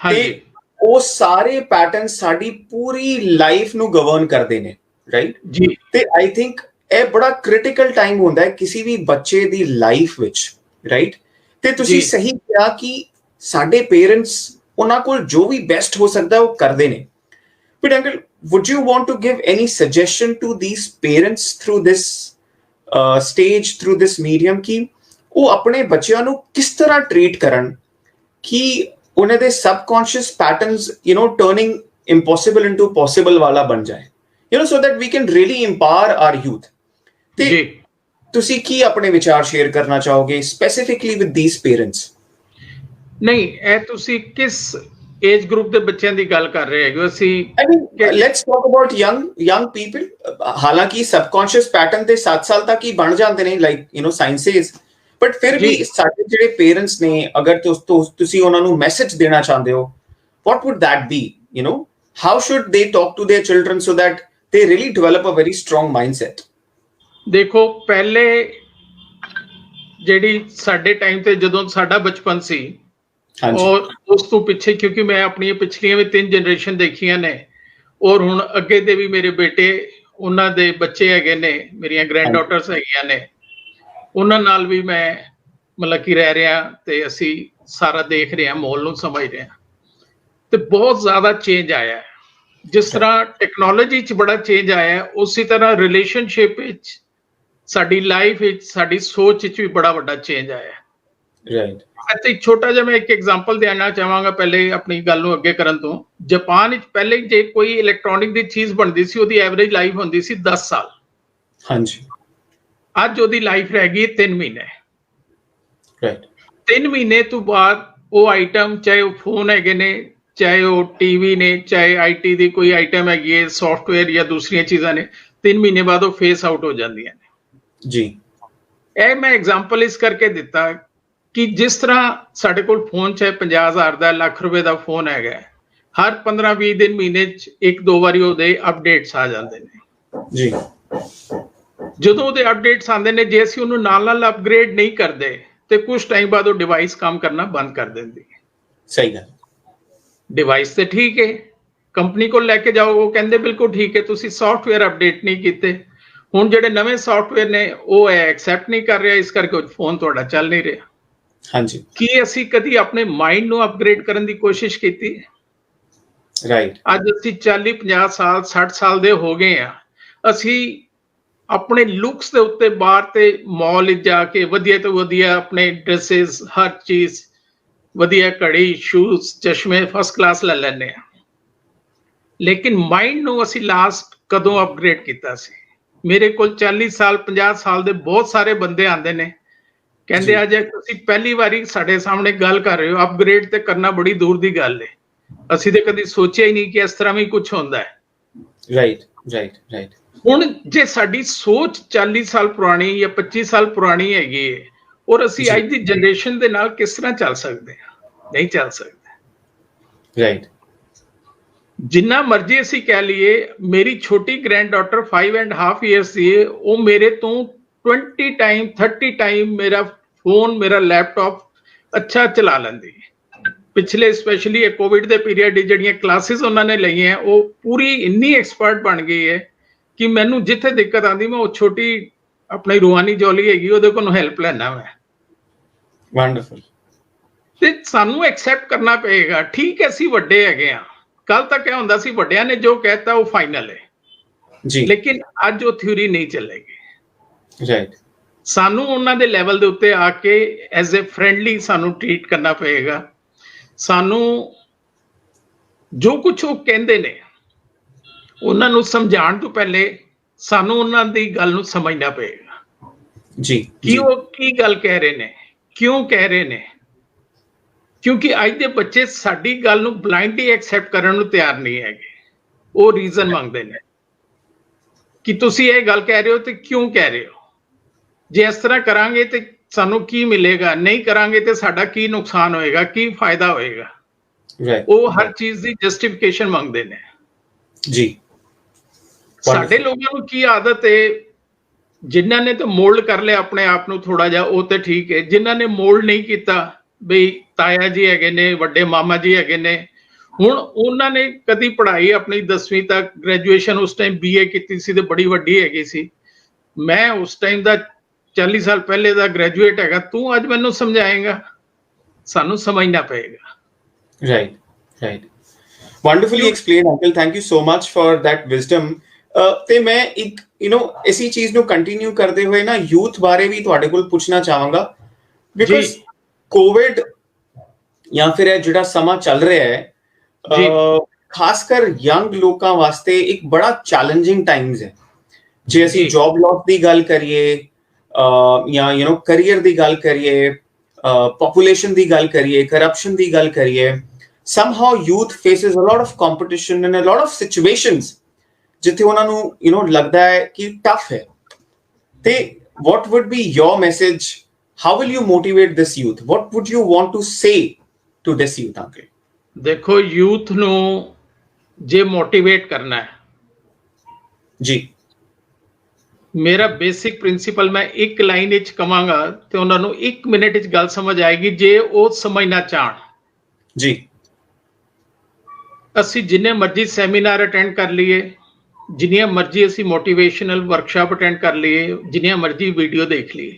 Speaker 2: ਹਾਂਜੀ
Speaker 1: ਉਹ ਸਾਰੇ ਪੈਟਰਨ ਸਾਡੀ ਪੂਰੀ ਲਾਈਫ ਨੂੰ ਗਵਰਨ ਕਰਦੇ ਨੇ, ਰਾਈਟ
Speaker 2: ਜੀ.
Speaker 1: ਤੇ ਆਈ ਥਿੰਕ ਇਹ ਬੜਾ ਕ੍ਰਿਟੀਕਲ ਟਾਈਮ ਹੁੰਦਾ ਹੈ ਕਿਸੇ ਵੀ ਬੱਚੇ ਦੀ ਲਾਈਫ ਵਿੱਚ, ਰਾਈਟ. ਤੇ ਤੁਸੀਂ ਸਹੀ ਕਿਹਾ ਕਿ ਸਾਡੇ ਪੇਰੈਂਟਸ ਉਹਨਾਂ ਕੋਲ ਜੋ ਵੀ ਬੈਸਟ ਹੋ ਸਕਦਾ ਉਹ ਕਰਦੇ ਨੇ. But uncle, would you want to give any suggestion to these parents through this stage, through this medium, ਕਿ ਉਹ ਆਪਣੇ ਬੱਚਿਆਂ ਨੂੰ ਕਿਸ ਤਰ੍ਹਾਂ ਟ੍ਰੀਟ ਕਰਨ ਕਿ ਉਹਨਾਂ ਦੇ subconscious patterns turning impossible into possible ਵਾਲਾ ਬਣ ਜਾਏ, so that we can really empower our youth. ਤੇ ਤੁਸੀਂ ਕੀ ਆਪਣੇ ਵਿਚਾਰ ਸ਼ੇਅਰ ਕਰਨਾ ਚਾਹੋਗੇ specifically with these parents?
Speaker 2: ਨਹੀਂ, ਇਹ ਤੁਸੀਂ ਕਿਸ ਏਜ ਗਰੁੱਪ ਦੇ ਬੱਚਿਆਂ ਦੀ ਗੱਲ ਕਰ ਰਹੇ ਹੈਗੇ? ਅਸੀਂ
Speaker 1: I mean, let's talk about young people. ਹਾਲਾਂਕਿ subconscious pattern ਤੇ 7 ਸਾਲ ਤੱਕ ਹੀ ਬਣ ਜਾਂਦੇ ਨੇ, like science says. ਬਟ ਫਿਰ ਵੀ ਸਾਡੇ ਜਿਹੜੇ ਪੇਰੈਂਟਸ ਨੇ, ਅਗਰ ਤੁਸੀਂ ਉਹਨਾਂ ਨੂੰ ਮੈਸੇਜ ਦੇਣਾ ਚਾਹੁੰਦੇ ਹੋ, what would that be? How should they talk to their children so that they really develop a very strong mindset?
Speaker 2: ਦੇਖੋ, ਪਹਿਲੇ ਜਿਹੜੀ ਸਾਡੇ ਟਾਈਮ ਤੇ ਜਦੋਂ ਸਾਡਾ ਬਚਪਨ ਸੀ, ਔਰ ਉਸ ਤੋਂ ਪਿੱਛੇ, ਕਿਉਂਕਿ ਮੈਂ ਆਪਣੀਆਂ ਪਿਛਲੀਆਂ ਵੀ 3 ਜਨਰੇਸ਼ਨ ਦੇਖੀਆਂ ਨੇ, ਔਰ ਹੁਣ ਅੱਗੇ ਦੇ ਵੀ ਮੇਰੇ ਬੇਟੇ, ਉਹਨਾਂ ਦੇ ਬੱਚੇ ਹੈਗੇ ਨੇ, ਮੇਰੀਆਂ ਗ੍ਰੈਂਡ ਡਾਟਰਸ ਹੈਗੀਆਂ ਨੇ, ਉਹਨਾਂ ਨਾਲ ਵੀ ਮੈਂ ਮਤਲਬ ਕਿ ਰਹਿ ਰਿਹਾ ਤੇ ਅਸੀਂ ਸਾਰਾ ਦੇਖ ਰਹੇ ਹਾਂ, ਮਾਹੌਲ ਨੂੰ ਸਮਝ ਰਹੇ ਹਾਂ, ਤੇ ਬਹੁਤ ਜ਼ਿਆਦਾ ਚੇਂਜ ਆਇਆ ਹੈ. ਜਿਸ ਤਰ੍ਹਾਂ ਟੈਕਨੋਲੋਜੀ 'ਚ ਬੜਾ ਚੇਂਜ ਆਇਆ, ਉਸੇ ਤਰ੍ਹਾਂ ਰਿਲੇਸ਼ਨਸ਼ਿਪ ਵਿੱਚ, ਸਾਡੀ ਲਾਈਫ ਵਿੱਚ, ਸਾਡੀ ਸੋਚ ਵਿੱਚ ਵੀ ਬੜਾ ਵੱਡਾ ਚੇਂਜ ਆਇਆ.
Speaker 1: ਰਾਈਟ.
Speaker 2: ਅਤੇ ਛੋਟਾ ਜਿਹਾ ਮੈਂ ਇੱਕ ਐਗਜ਼ਾਮਪਲ ਦੇਣਾ ਚਾਹਾਂਗਾ ਪਹਿਲੇ ਆਪਣੀ ਗੱਲ ਨੂੰ ਅੱਗੇ ਕਰਨ ਤੋਂ. ਜਾਪਾਨ ਵਿੱਚ ਪਹਿਲੇ ਜੇ ਕੋਈ ਇਲੈਕਟ੍ਰੋਨਿਕ ਦੀ ਚੀਜ਼ ਬਣਦੀ ਸੀ, ਉਹਦੀ ਐਵਰੇਜ ਲਾਈਫ ਹੁੰਦੀ ਸੀ 10 ਸਾਲ.
Speaker 1: ਹਾਂਜੀ.
Speaker 2: ਅੱਜ ਉਹਦੀ ਲਾਈਫ ਰਹਿ ਗਈ 3 ਮਹੀਨੇ.
Speaker 1: ਰਾਈਟ.
Speaker 2: 3 ਮਹੀਨੇ ਤੋਂ ਬਾਅਦ ਉਹ ਆਈਟਮ, ਚਾਹੇ ਉਹ ਫੋਨ ਹੈਗੇ ਨੇ, ਚਾਹੇ ਉਹ ਟੀਵੀ ਨੇ, ਚਾਹੇ IT ਦੀ ਕੋਈ ਆਈਟਮ ਹੈਗੀ ਹੈ, ਸੌਫਟਵੇਅਰ ਜਾਂ ਦੂਸਰੀਆਂ ਚੀਜ਼ਾਂ ਨੇ, 3 ਮਹੀਨੇ ਬਾਅਦ ਉਹ ਫੇਸ ਆਊਟ ਹੋ ਜਾਂਦੀਆਂ ਨੇ.
Speaker 1: ਜੀ.
Speaker 2: ਇਹ ਮੈਂ ਐਗਜ਼ਾਮਪਲ ਇਸ ਕਰਕੇ ਦਿੱਤਾ ਕਿ ਜਿਸ ਤਰ੍ਹਾਂ ਸਾਡੇ ਕੋਲ ਫੋਨ, ਚਾਹੇ 50,000 ਦਾ, ਲੱਖ ਰੁਪਏ ਦਾ ਫੋਨ ਹੈਗਾ, ਹਰ 15-20 ਦਿਨ, ਮਹੀਨੇ 'ਚ 1-2 ਵਾਰੀ ਉਹਦੇ ਅਪਡੇਟਸ ਆ ਜਾਂਦੇ ਨੇ.
Speaker 1: ਜੀ.
Speaker 2: ਜਦੋਂ ਉਹਦੇ ਅਪਡੇਟਸ ਆਉਂਦੇ ਨੇ, ਜੇ ਅਸੀਂ ਉਹਨੂੰ ਨਾਲ ਅਪਗ੍ਰੇਡ ਨਹੀਂ ਕਰਦੇ ਤੇ ਕੁਝ ਟਾਈਮ ਬਾਅਦ ਉਹ ਡਿਵਾਈਸ ਕੰਮ ਕਰਨਾ ਬੰਦ ਕਰ ਦਿੰਦੀ ਹੈ.
Speaker 1: ਸਹੀ ਗੱਲ.
Speaker 2: ਡਿਵਾਈਸ ਤੇ ਠੀਕ ਹੈ, ਕੰਪਨੀ ਕੋਲ ਲੈ ਕੇ ਜਾਓ, ਉਹ ਕਹਿੰਦੇ ਬਿਲਕੁਲ ਠੀਕ ਹੈ, ਤੁਸੀਂ ਸੌਫਟਵੇਅਰ ਅਪਡੇਟ ਨਹੀਂ ਕੀਤੇ. ਹੁਣ ਜਿਹੜੇ ਨਵੇਂ ਸੌਫਟਵੇਅਰ ਨੇ ਉਹ ਐਕਸੈਪਟ ਨਹੀਂ ਕਰ ਰਿਹਾ, ਇਸ ਕਰਕੇ ਉਹ ਫੋਨ ਤੁਹਾਡਾ ਚੱਲ ਨਹੀਂ ਰਿਹਾ.
Speaker 1: ਹਾਂਜੀ.
Speaker 2: ਕੀ ਅਸੀਂ ਕਦੀ ਆਪਣੇ ਮਾਈਂਡ ਨੂੰ ਅਪਗ੍ਰੇਡ ਕਰਨ ਦੀ ਕੋਸ਼ਿਸ਼ ਕੀਤੀ?
Speaker 1: ਰਾਈਟ.
Speaker 2: ਅੱਜ ਅਸੀਂ 40-50 ਸਾਲ 60 ਸਾਲ ਦੇ ਹੋ ਗਏ ਆ, ਅਸੀਂ ਆਪਣੇ ਲੁਕਸ ਦੇ ਉੱਤੇ ਬਾਹਰ ਤੇ ਮਾਲ ਵਿੱਚ ਜਾ ਕੇ ਵਧੀਆ ਤੋਂ ਵਧੀਆ ਆਪਣੇ ਡਰੈਸਿਸ, ਹਰ ਚੀਜ਼ ਵਧੀਆ, ਘੜੀ, ਸ਼ੂਜ਼, ਚਸ਼ਮੇ ਫਸਟ ਕਲਾਸ ਲੈ ਲੈਂਦੇ ਆ. ਲੇਕਿਨ ਮਾਈਂਡ ਨੂੰ ਅਸੀਂ ਲਾਸਟ ਕਦੋਂ ਅਪਗ੍ਰੇਡ ਕੀਤਾ ਸੀ? ਮੇਰੇ ਕੋਲ 40 ਸਾਲ 50 ਸਾਲ ਦੇ ਬਹੁਤ ਸਾਰੇ ਬੰਦੇ ਆਉਂਦੇ ਨੇ, ਕਹਿੰਦੇ ਆ ਜੇ ਤੁਸੀਂ ਪਹਿਲੀ ਵਾਰੀ ਸਾਡੇ ਸਾਹਮਣੇ ਗੱਲ ਕਰ ਰਹੇ ਹੋ, ਅਪਗ੍ਰੇਡ ਤੇ ਕਰਨਾ ਬੜੀ ਦੂਰ ਦੀ ਗੱਲ ਹੈ, ਅਸੀਂ ਤੇ ਕਦੀ ਸੋਚਿਆ ਹੀ ਨਹੀਂ ਕਿ ਇਸ ਤਰ੍ਹਾਂ ਵੀ ਕੁਝ ਹੁੰਦਾ ਹੈ.
Speaker 1: Right, right, right. ਹੁਣ
Speaker 2: ਜੇ ਸਾਡੀ ਸੋਚ 40 ਸਾਲ ਪੁਰਾਣੀ ਜਾਂ 25 ਸਾਲ ਪੁਰਾਣੀ ਹੈਗੀ ਹੈ, ਔਰ ਅਸੀਂ ਅੱਜ ਦੀ ਜਨਰੇਸ਼ਨ ਦੇ ਨਾਲ ਕਿਸ ਤਰ੍ਹਾਂ ਚੱਲ ਸਕਦੇ ਹਾਂ? ਨਹੀਂ ਚੱਲ ਸਕਦੇ.
Speaker 1: ਰਾਈਟ.
Speaker 2: ਜਿੰਨਾ ਮਰਜ਼ੀ ਅਸੀਂ ਕਹਿ ਲਈਏ, ਮੇਰੀ ਛੋਟੀ ਗ੍ਰੈਂਡ ਡਾਟਰ 5.5 ਇਅਰਸ ਦੀ ਹੈ, ਉਹ ਮੇਰੇ ਤੋਂ 20 ਟਾਈਮ 30 ਟਾਈਮ ਮੇਰਾ ਫੋਨ, ਮੇਰਾ ਲੈਪਟਾਪ ਅੱਛਾ ਚਲਾ ਲੈਂਦੀ ਹੈ. ਪਿਛਲੇ ਸਪੈਸ਼ਲੀ ਕੋਵਿਡ ਦੇ ਪੀਰੀਅਡ ਜਿਹੜੀਆਂ ਕਲਾਸਿਸ ਉਹਨਾਂ ਨੇ ਲਈਆਂ, ਉਹ ਪੂਰੀ ਇੰਨੀ ਐਕਸਪਰਟ ਬਣ ਗਈ ਹੈ ਕਿ ਮੈਨੂੰ ਜਿੱਥੇ ਦਿੱਕਤ ਆਉਂਦੀ, ਮੈਂ ਉਹ ਛੋਟੀ ਆਪਣੀ ਰੂਹਾਨੀ ਜੋਲੀ ਹੈਗੀ, ਉਹਦੇ ਕੋਲੋਂ ਹੈਲਪ ਲੈਣਾ ਮੈਂ.
Speaker 1: ਵੰਡਰਫੁਲ.
Speaker 2: ਤੇ ਸਾਨੂੰ ਐਕਸੈਪਟ ਕਰਨਾ ਪਏਗਾ, ਠੀਕ ਹੈ ਅਸੀਂ ਵੱਡੇ ਹੈਗੇ ਆ. ਕੱਲ ਤੱਕ ਇਹ ਹੁੰਦਾ ਸੀ ਵੱਡਿਆਂ ਨੇ ਜੋ ਕਹਿਤਾ ਉਹ ਫਾਈਨਲ ਹੈ
Speaker 1: ਜੀ,
Speaker 2: ਲੇਕਿਨ ਅੱਜ ਉਹ ਥਿਊਰੀ ਨਹੀਂ ਚੱਲੇਗੀ.
Speaker 1: ਰਾਈਟ.
Speaker 2: ਸਾਨੂੰ ਉਹਨਾਂ ਦੇ ਲੈਵਲ ਦੇ ਉੱਤੇ ਆ ਕੇ ਐਜ਼ ਅ ਫਰੈਂਡਲੀ ਸਾਨੂੰ ਟ੍ਰੀਟ ਕਰਨਾ ਪਏਗਾ. ਸਾਨੂੰ ਜੋ ਕੁਝ ਉਹ ਕਹਿੰਦੇ ਨੇ ਉਹਨਾਂ ਨੂੰ ਸਮਝਾਉਣ ਤੋਂ ਪਹਿਲੇ ਸਾਨੂੰ ਉਹਨਾਂ ਦੀ ਗੱਲ ਨੂੰ ਸਮਝਣਾ ਪਏਗਾ
Speaker 1: ਜੀ,
Speaker 2: ਕਿ ਉਹ ਕੀ ਗੱਲ ਕਹਿ ਰਹੇ ਨੇ, ਕਿਉਂ ਕਹਿ ਰਹੇ ਨੇ, ਕਿਉਂਕਿ ਅੱਜ ਦੇ ਬੱਚੇ ਸਾਡੀ ਗੱਲ ਨੂੰ ਬਲਾਈਂਡਲੀ ਐਕਸੈਪਟ ਕਰਨ ਨੂੰ ਤਿਆਰ ਨਹੀਂ ਹੈਗੇ। ਉਹ ਰੀਜ਼ਨ ਮੰਗਦੇ ਨੇ ਕਿ ਤੁਸੀਂ ਇਹ ਗੱਲ ਕਹਿ ਰਹੇ ਹੋ ਤੇ ਕਿਉਂ ਕਹਿ ਰਹੇ ਹੋ, ਜੇ ਇਸ ਤਰ੍ਹਾਂ ਕਰਾਂਗੇ ਤੇ ਸਾਨੂੰ ਕੀ ਮਿਲੇਗਾ, ਨਹੀਂ ਕਰਾਂਗੇ ਤੇ ਸਾਡਾ ਕੀ ਨੁਕਸਾਨ ਹੋਏਗਾ, ਕੀ ਫਾਇਦਾ ਹੋਏਗਾ। ਉਹ ਹਰ ਚੀਜ਼ ਦੀ ਜਸਟੀਫਿਕੇਸ਼ਨ ਮੰਗਦੇ ਨੇ
Speaker 1: ਜੀ।
Speaker 2: ਸਾਡੇ ਲੋਕਾਂ ਨੂੰ ਕੀ ਆਦਤ ਹੈ, ਜਿਨ੍ਹਾਂ ਨੇ ਤਾਂ ਮੋਲਡ ਕਰ ਲਿਆ ਆਪਣੇ ਆਪ ਨੂੰ ਥੋੜਾ ਜਿਹਾ, ਉਹ ਤੇ ਠੀਕ ਹੈ। ਜਿਨ੍ਹਾਂ ਨੇ ਮੋਲਡ ਨਹੀਂ ਕੀਤਾ, ਬਈ ਤਾਇਆ ਜੀ ਹੈਗੇ ਨੇ, ਵੱਡੇ ਮਾਮਾ ਜੀ ਹੈਗੇ ਨੇ, ਹੁਣ ਉਹਨਾਂ ਨੇ ਕਦੀ ਪੜ੍ਹਾਈ ਆਪਣੀ 10ਵੀਂ ਤੱਕ, ਗ੍ਰੈਜੂਏਸ਼ਨ ਉਸ ਟਾਈਮ BA ਕੀਤੀ ਸੀ ਤੇ ਬੜੀ ਵੱਡੀ ਹੈਗੀ ਸੀ। ਮੈਂ ਉਸ ਟਾਈਮ ਦਾ 40 ਸਾਲ ਪਹਿਲੇ ਦਾ ਗ੍ਰੈਜੂਏਟ ਹੈਗਾ, ਤੂੰ ਅੱਜ ਮੈਨੂੰ ਸਮਝਾਏਗਾ? ਸਾਨੂੰ ਸਮਝਣਾ ਪਏਗਾ।
Speaker 1: right wonderfully explained uncle, thank you so much for that wisdom। ਤੇ ਮੈਂ ਇੱਕ ਇਸੀ ਚੀਜ਼ ਨੂੰ ਕੰਟੀਨਿਊ ਕਰਦੇ ਹੋਏ ਨਾ ਯੂਥ ਬਾਰੇ ਵੀ ਤੁਹਾਡੇ ਕੋਲ ਪੁੱਛਣਾ ਚਾਹਾਂਗਾ, ਬਿਕਾਜ਼ ਕੋਵਿਡ ਜਾਂ ਫਿਰ ਇਹ ਜਿਹੜਾ ਸਮਾਂ ਚੱਲ ਰਿਹਾ ਹੈ, ਖਾਸ ਕਰ ਯੰਗ ਲੋਕਾਂ ਵਾਸਤੇ ਇੱਕ ਬੜਾ ਚੈਲੰਜਿੰਗ ਟਾਈਮਸ ਹੈ। ਜੇ ਅਸੀਂ ਜੌਬ ਲੌਸ ਦੀ ਗੱਲ ਕਰੀਏ ਜਾਂ ਕਰੀਅਰ ਦੀ ਗੱਲ ਕਰੀਏ, ਪੋਪੂਲੇਸ਼ਨ ਦੀ ਗੱਲ ਕਰੀਏ, ਕਰਪਸ਼ਨ ਦੀ ਗੱਲ ਕਰੀਏ, somehow youth faces a lot of competition and a lot of situations ਜਿੱਥੇ ਉਹਨਾਂ ਨੂੰ ਲੱਗਦਾ ਹੈ ਕਿ ਟਫ ਹੈ। ਤੇ what would be your message? How will you motivate this youth? What would you want to say to this youth, uncle?
Speaker 2: ਦੇਖੋ, youth ਨੂੰ ਜੇ ਮੋਟੀਵੇਟ ਕਰਨਾ ਹੈ
Speaker 1: ਜੀ,
Speaker 2: ਮੇਰਾ ਬੇਸਿਕ ਪ੍ਰਿੰਸੀਪਲ ਮੈਂ ਇੱਕ ਲਾਈਨ ਵਿੱਚ ਕਵਾਂਗਾ ਤੇ ਉਹਨਾਂ ਨੂੰ 1 ਮਿੰਟ ਵਿੱਚ ਗੱਲ ਸਮਝ ਆਏਗੀ, ਜੇ ਉਹ ਸਮਝਣਾ ਚਾਹਣ।
Speaker 1: ਜੀ,
Speaker 2: ਅਸੀਂ ਜਿੰਨੇ ਮਰਜ਼ੀ ਸੈਮੀਨਾਰ ਅਟੈਂਡ ਕਰ ਲਈਏ, ਜਿੰਨੀਆਂ ਮਰਜ਼ੀ ਅਸੀਂ ਮੋਟੀਵੇਸ਼ਨਲ ਵਰਕਸ਼ਾਪ ਅਟੈਂਡ ਕਰ ਲਈਏ, ਜਿੰਨੀਆਂ ਮਰਜ਼ੀ ਵੀਡੀਓ ਦੇਖ ਲਈਏ,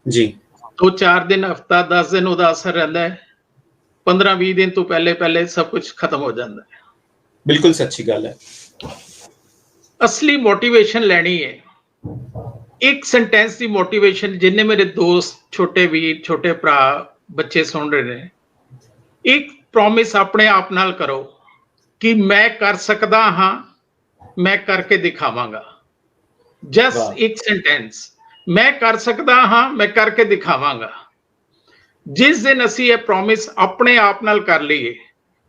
Speaker 1: ਜੀ,
Speaker 2: 2-4 ਦਿਨ, ਹਫਤਾ, 10 ਦਿਨ ਉਹਦਾ ਅਸਰ ਰਹਿੰਦਾ ਹੈ। 15-20 ਦਿਨ ਤੋਂ ਪਹਿਲੇ ਸਭ ਕੁਝ ਖਤਮ ਹੋ ਜਾਂਦਾ ਹੈ।
Speaker 1: ਬਿਲਕੁਲ ਸੱਚੀ ਗੱਲ ਹੈ।
Speaker 2: ਅਸਲੀ ਮੋਟੀਵੇਸ਼ਨ ਲੈਣੀ ਹੈ, ਇੱਕ ਸੈਂਟੈਂਸ ਦੀ ਮੋਟੀਵੇਸ਼ਨ। ਜਿੰਨੇ ਮੇਰੇ ਦੋਸਤ, ਛੋਟੇ ਵੀਰ, ਛੋਟੇ ਭਰਾ, ਬੱਚੇ ਸੁਣ ਰਹੇ ਨੇ, ਇੱਕ ਪ੍ਰੋਮਿਸ ਆਪਣੇ ਆਪ ਨਾਲ ਕਰੋ ਕਿ ਮੈਂ ਕਰ ਸਕਦਾ ਹਾਂ, ਮੈਂ ਕਰਕੇ ਦਿਖਾਵਾਂਗਾ। ਜਸਟ ਇੱਕ ਸੈਂਟੈਂਸ, ਮੈਂ ਕਰ ਸਕਦਾ ਹਾਂ, ਮੈਂ ਕਰਕੇ ਦਿਖਾਵਾਂਗਾ। ਜਿਸ ਦਿਨ ਅਸੀਂ ਇਹ ਪ੍ਰੋਮਿਸ ਆਪਣੇ ਆਪ ਨਾਲ ਕਰ ਲਈਏ,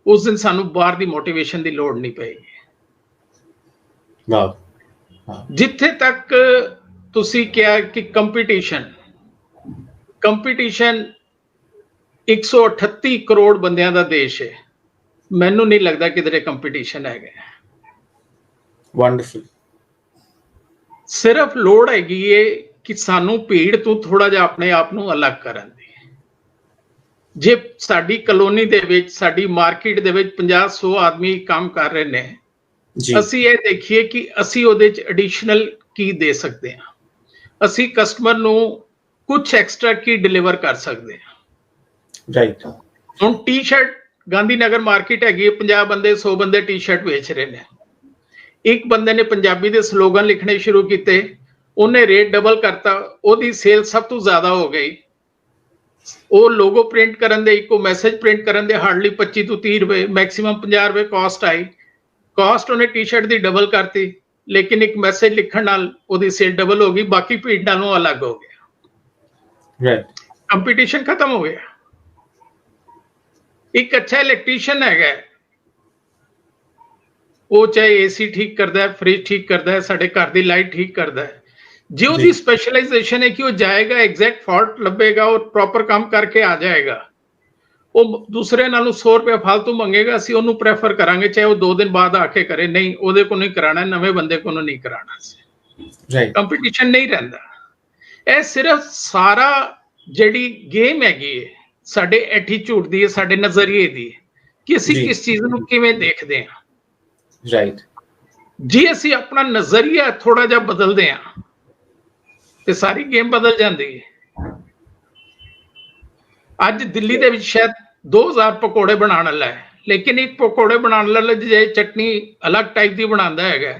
Speaker 2: ਉਸ ਦਿਨ ਸਾਨੂੰ ਬਾਹਰ ਦੀ ਮੋਟੀਵੇਸ਼ਨ ਦੀ ਲੋੜ ਨਹੀਂ ਪਏਗੀ। ਜਿੱਥੇ ਤੱਕ ਤੁਸੀਂ ਕਿਹਾ ਕਿ ਕੰਪੀਟੀਸ਼ਨ 138 ਕਰੋੜ ਬੰਦਿਆਂ ਦਾ ਦੇਸ਼ ਹੈ, ਮੈਨੂੰ ਨਹੀਂ ਲੱਗਦਾ ਕਿਧਰੇ ਕੰਪੀਟੀਸ਼ਨ ਹੈਗਾ।
Speaker 1: ਵੰਡਰਫੁਲ।
Speaker 2: ਸਿਰਫ ਲੋੜ ਹੈਗੀ ਏ ਕਿ ਸਾਨੂੰ ਭੀੜ ਤੋਂ ਥੋੜਾ ਜਿਹਾ ਆਪਣੇ ਆਪ ਨੂੰ ਅਲੱਗ ਕਰਨ ਦੀ। ਜੇ ਸਾਡੀ ਕਲੋਨੀ ਦੇ ਵਿੱਚ, ਸਾਡੀ ਮਾਰਕੀਟ ਦੇ ਵਿੱਚ 50-100 ਆਦਮੀ ਕੰਮ ਕਰ ਰਹੇ ਨੇ, ਅਸੀਂ ਇਹ ਦੇਖੀਏ ਕਿ ਅਸੀਂ ਉਹਦੇ ਚ ਐਡੀਸ਼ਨਲ ਕੀ ਦੇ ਸਕਦੇ ਹਾਂ, ਅਸੀਂ ਕਸਟਮਰ ਨੂੰ ਕੁਝ ਐਕਸਟਰਾ ਕੀ ਡਿਲੀਵਰ ਕਰ ਸਕਦੇ ਹਾਂ।
Speaker 1: ਰਾਈਟ।
Speaker 2: ਹੁਣ ਟੀ-ਸ਼ਰਟ ਗਾਂਧੀ ਨਗਰ ਮਾਰਕੀਟ ਹੈਗੀ, 50 ਬੰਦੇ 100 ਬੰਦੇ ਟੀ-ਸ਼ਰਟ ਵੇਚ ਰਹੇ ਨੇ। ਇੱਕ ਬੰਦੇ ਨੇ ਪੰਜਾਬੀ ਦੇ ਸਲੋਗਨ ਲਿਖਣੇ ਸ਼ੁਰੂ ਕੀਤੇ, ਉਹਨੇ ਰੇਟ ਡਬਲ ਕਰਤਾ, ਉਹਦੀ ਸੇਲ ਸਭ ਤੋਂ ਜ਼ਿਆਦਾ ਹੋ ਗਈ। ਉਹ ਲੋਗੋ ਪ੍ਰਿੰਟ ਕਰਨ ਦੇ, ਇੱਕੋ ਮੈਸੇਜ ਪ੍ਰਿੰਟ ਕਰਨ ਦੇ ਹਾਰਡਲੀ 25 ਤੋਂ 30 ਰੁਪਏ, ਮੈਕਸਿਮਮ 50 ਰੁਪਏ ਕਾਸਟ ਆਈ। ਕਾਸਟ ਉਹਨੇ ਟੀ-ਸ਼ਰਟ ਦੀ ਡਬਲ ਕਰਤੀ, ਲੇਕਿਨ ਇੱਕ ਮੈਸੇਜ ਲਿਖਣ ਨਾਲ ਉਹਦੀ ਸੇਲ ਡਬਲ ਹੋ ਗਈ, ਬਾਕੀ ਭੀੜ ਨਾਲੋਂ ਅਲੱਗ ਹੋ ਗਿਆ। ਕੰਪੀਟੀਸ਼ਨ ਖਤਮ ਹੋ ਗਿਆ। ਇੱਕ ਅੱਛਾ ਇਲੈਕਟ੍ਰੀਸ਼ੀਅਨ ਹੈਗਾ, ਉਹ ਚਾਹੇ AC ਠੀਕ ਕਰਦਾ ਹੈ, ਫ੍ਰਿਜ ਠੀਕ ਕਰਦਾ ਹੈ, ਸਾਡੇ ਘਰ ਦੀ ਲਾਈਟ ਠੀਕ ਕਰਦਾ ਹੈ। ਜੇ ਉਹਦੀ ਸਪੈਸ਼ਲਾਈਜੇਸ਼ਨ ਹੈ ਕਿ ਉਹ ਜਾਏਗਾ, ਐਗਜ਼ੈਕਟ ਫਾਲਟ ਲੱਭੇਗਾ, ਉਹ ਪ੍ਰੋਪਰ ਕੰਮ ਕਰਕੇ ਆ ਜਾਏਗਾ, ਉਹ ਦੂਸਰੇ ਨਾਲੋਂ 100 ਰੁਪਏ ਫालतू ਮੰਗੇਗਾ, ਅਸੀਂ ਉਹਨੂੰ ਪ੍ਰੈਫਰ ਕਰਾਂਗੇ, ਚਾਹੇ ਉਹ 2 ਦਿਨ ਬਾਅਦ ਆ ਕੇ ਕਰੇ। ਨਹੀਂ, ਉਹਦੇ ਕੋਲ ਨਹੀਂ ਕਰਾਣਾ, ਨਵੇਂ ਬੰਦੇ ਕੋਲ ਨਹੀਂ ਕਰਾਣਾ ਸੀ। ਕੰਪੀਟੀਸ਼ਨ ਨਹੀਂ ਰਹਿੰਦਾ। ਇਹ ਸਿਰਫ ਸਾਰਾ ਜਿਹੜੀ ਗੇਮ ਹੈਗੀ ਹੈ, ਸਾਡੇ ਐਟੀਟਿਊਡ ਦੀ ਹੈ, ਸਾਡੇ ਨਜ਼ਰੀਏ ਦੀ ਹੈ ਕਿ ਅਸੀਂ ਕਿਸ ਚੀਜ਼ ਨੂੰ ਕਿਵੇਂ ਦੇਖਦੇ ਹਾਂ।
Speaker 1: ਰਾਈਟ।
Speaker 2: ਜੇ ਅਸੀਂ ਆਪਣਾ ਨਜ਼ਰੀਆ ਥੋੜਾ ਜਿਹਾ ਬਦਲਦੇ ਹਾਂ ਤੇ ਸਾਰੀ ਗੇਮ ਬਦਲ ਜਾਂਦੀ ਹੈ। ਅੱਜ ਦਿੱਲੀ ਦੇ ਵਿੱਚ ਸ਼ਾਇਦ 2000 ਪਕੌੜੇ ਬਣਾਉਣ ਵਾਲਾ ਹੈ, ਲੇਕਿਨ ਇੱਕ ਪਕੌੜੇ ਬਣਾਉਣ ਵਾਲਾ ਜੇ ਚਟਨੀ ਅਲੱਗ ਟਾਈਪ ਦੀ ਬਣਾਉਂਦਾ ਹੈਗਾ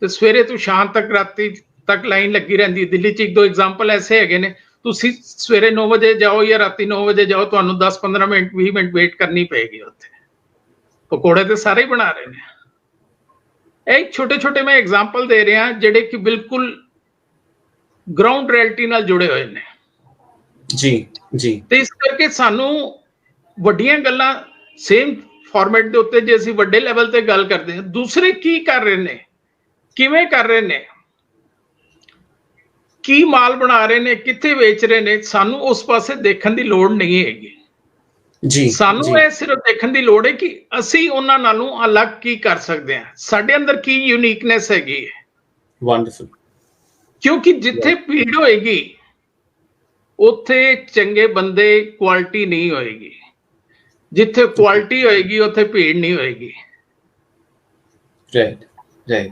Speaker 2: ਤੇ ਸਵੇਰੇ ਤੋਂ ਸ਼ਾਮ ਤੱਕ, ਰਾਤੀ ਤੱਕ ਲਾਈਨ ਲੱਗੀ ਰਹਿੰਦੀ ਹੈ। ਦਿੱਲੀ 'ਚ 1-2 ਐਗਜ਼ਾਮਪਲ ਐਸੇ ਹੈਗੇ ਨੇ। ਤੁਸੀਂ ਸਵੇਰੇ 9 ਵਜੇ ਜਾਓ ਜਾਂ ਰਾਤੀ 9 ਵਜੇ ਜਾਓ, ਤੁਹਾਨੂੰ 10-15 ਮਿੰਟ 20 ਮਿੰਟ ਵੇਟ ਕਰਨੀ ਪਏਗੀ ਉੱਥੇ। ਪਕੌੜੇ ਤੇ ਸਾਰੇ ਹੀ ਬਣਾ ਰਹੇ ਨੇ। ਇਹ ਛੋਟੇ ਮੈਂ ਐਗਜ਼ਾਮਪਲ ਦੇ ਰਿਹਾ ਜਿਹੜੇ ਕਿ ਬਿਲਕੁਲ ਗਰਾਊਂਡ ਰਿਐਲਿਟੀ ਨਾਲ ਜੁੜੇ ਹੋਏ ਨੇ।
Speaker 1: ਜੀ। ਤੇ
Speaker 2: ਇਸ ਕਰਕੇ ਸਾਨੂੰ ਵੱਡੀਆਂ ਗੱਲਾਂ ਸੇਮ ਫਾਰਮੈਟ ਦੇ ਉੱਤੇ ਜੇ ਅਸੀਂ ਵੱਡੇ ਲੈਵਲ ਤੇ ਗੱਲ ਕਰਦੇ ਹਾਂ, ਦੂਸਰੇ ਕੀ ਕਰ ਰਹੇ ਨੇ, ਕਿਵੇਂ ਕਰ ਰਹੇ ਨੇ, ਕੀ ਮਾਲ ਬਣਾ ਰਹੇ ਨੇ, ਕਿੱਥੇ ਵੇਚ ਰਹੇ ਨੇ, ਸਾਨੂੰ ਉਸ ਪਾਸੇ ਦੇਖਣ ਦੀ ਲੋੜ ਨਹੀਂ ਹੈਗੀ।
Speaker 1: ਜੀ
Speaker 2: ਸਾਨੂੰ ਇਹ ਸਿਰਫ ਦੇਖਣ ਦੀ ਲੋੜ ਹੈ ਕਿ ਅਸੀਂ ਉਹਨਾਂ ਨਾਲੋਂ ਅਲੱਗ ਕੀ ਕਰ ਸਕਦੇ ਹਾਂ, ਸਾਡੇ ਅੰਦਰ ਕੀ ਯੂਨੀਕਨੈਸ ਹੈਗੀ ਹੈ।
Speaker 1: ਵੰਡਰਫੁਲ।
Speaker 2: ਕਿਉਂਕਿ ਜਿੱਥੇ ਭੀੜ ਹੋਏਗੀ ਉੱਥੇ ਚੰਗੇ ਬੰਦੇ ਕੁਆਲਿਟੀ ਨਹੀਂ ਹੋਏਗੀ, ਜਿੱਥੇ ਕੁਆਲਿਟੀ ਹੋਏਗੀ ਉੱਥੇ ਭੀੜ ਨਹੀਂ ਹੋਏਗੀ।
Speaker 1: Right right.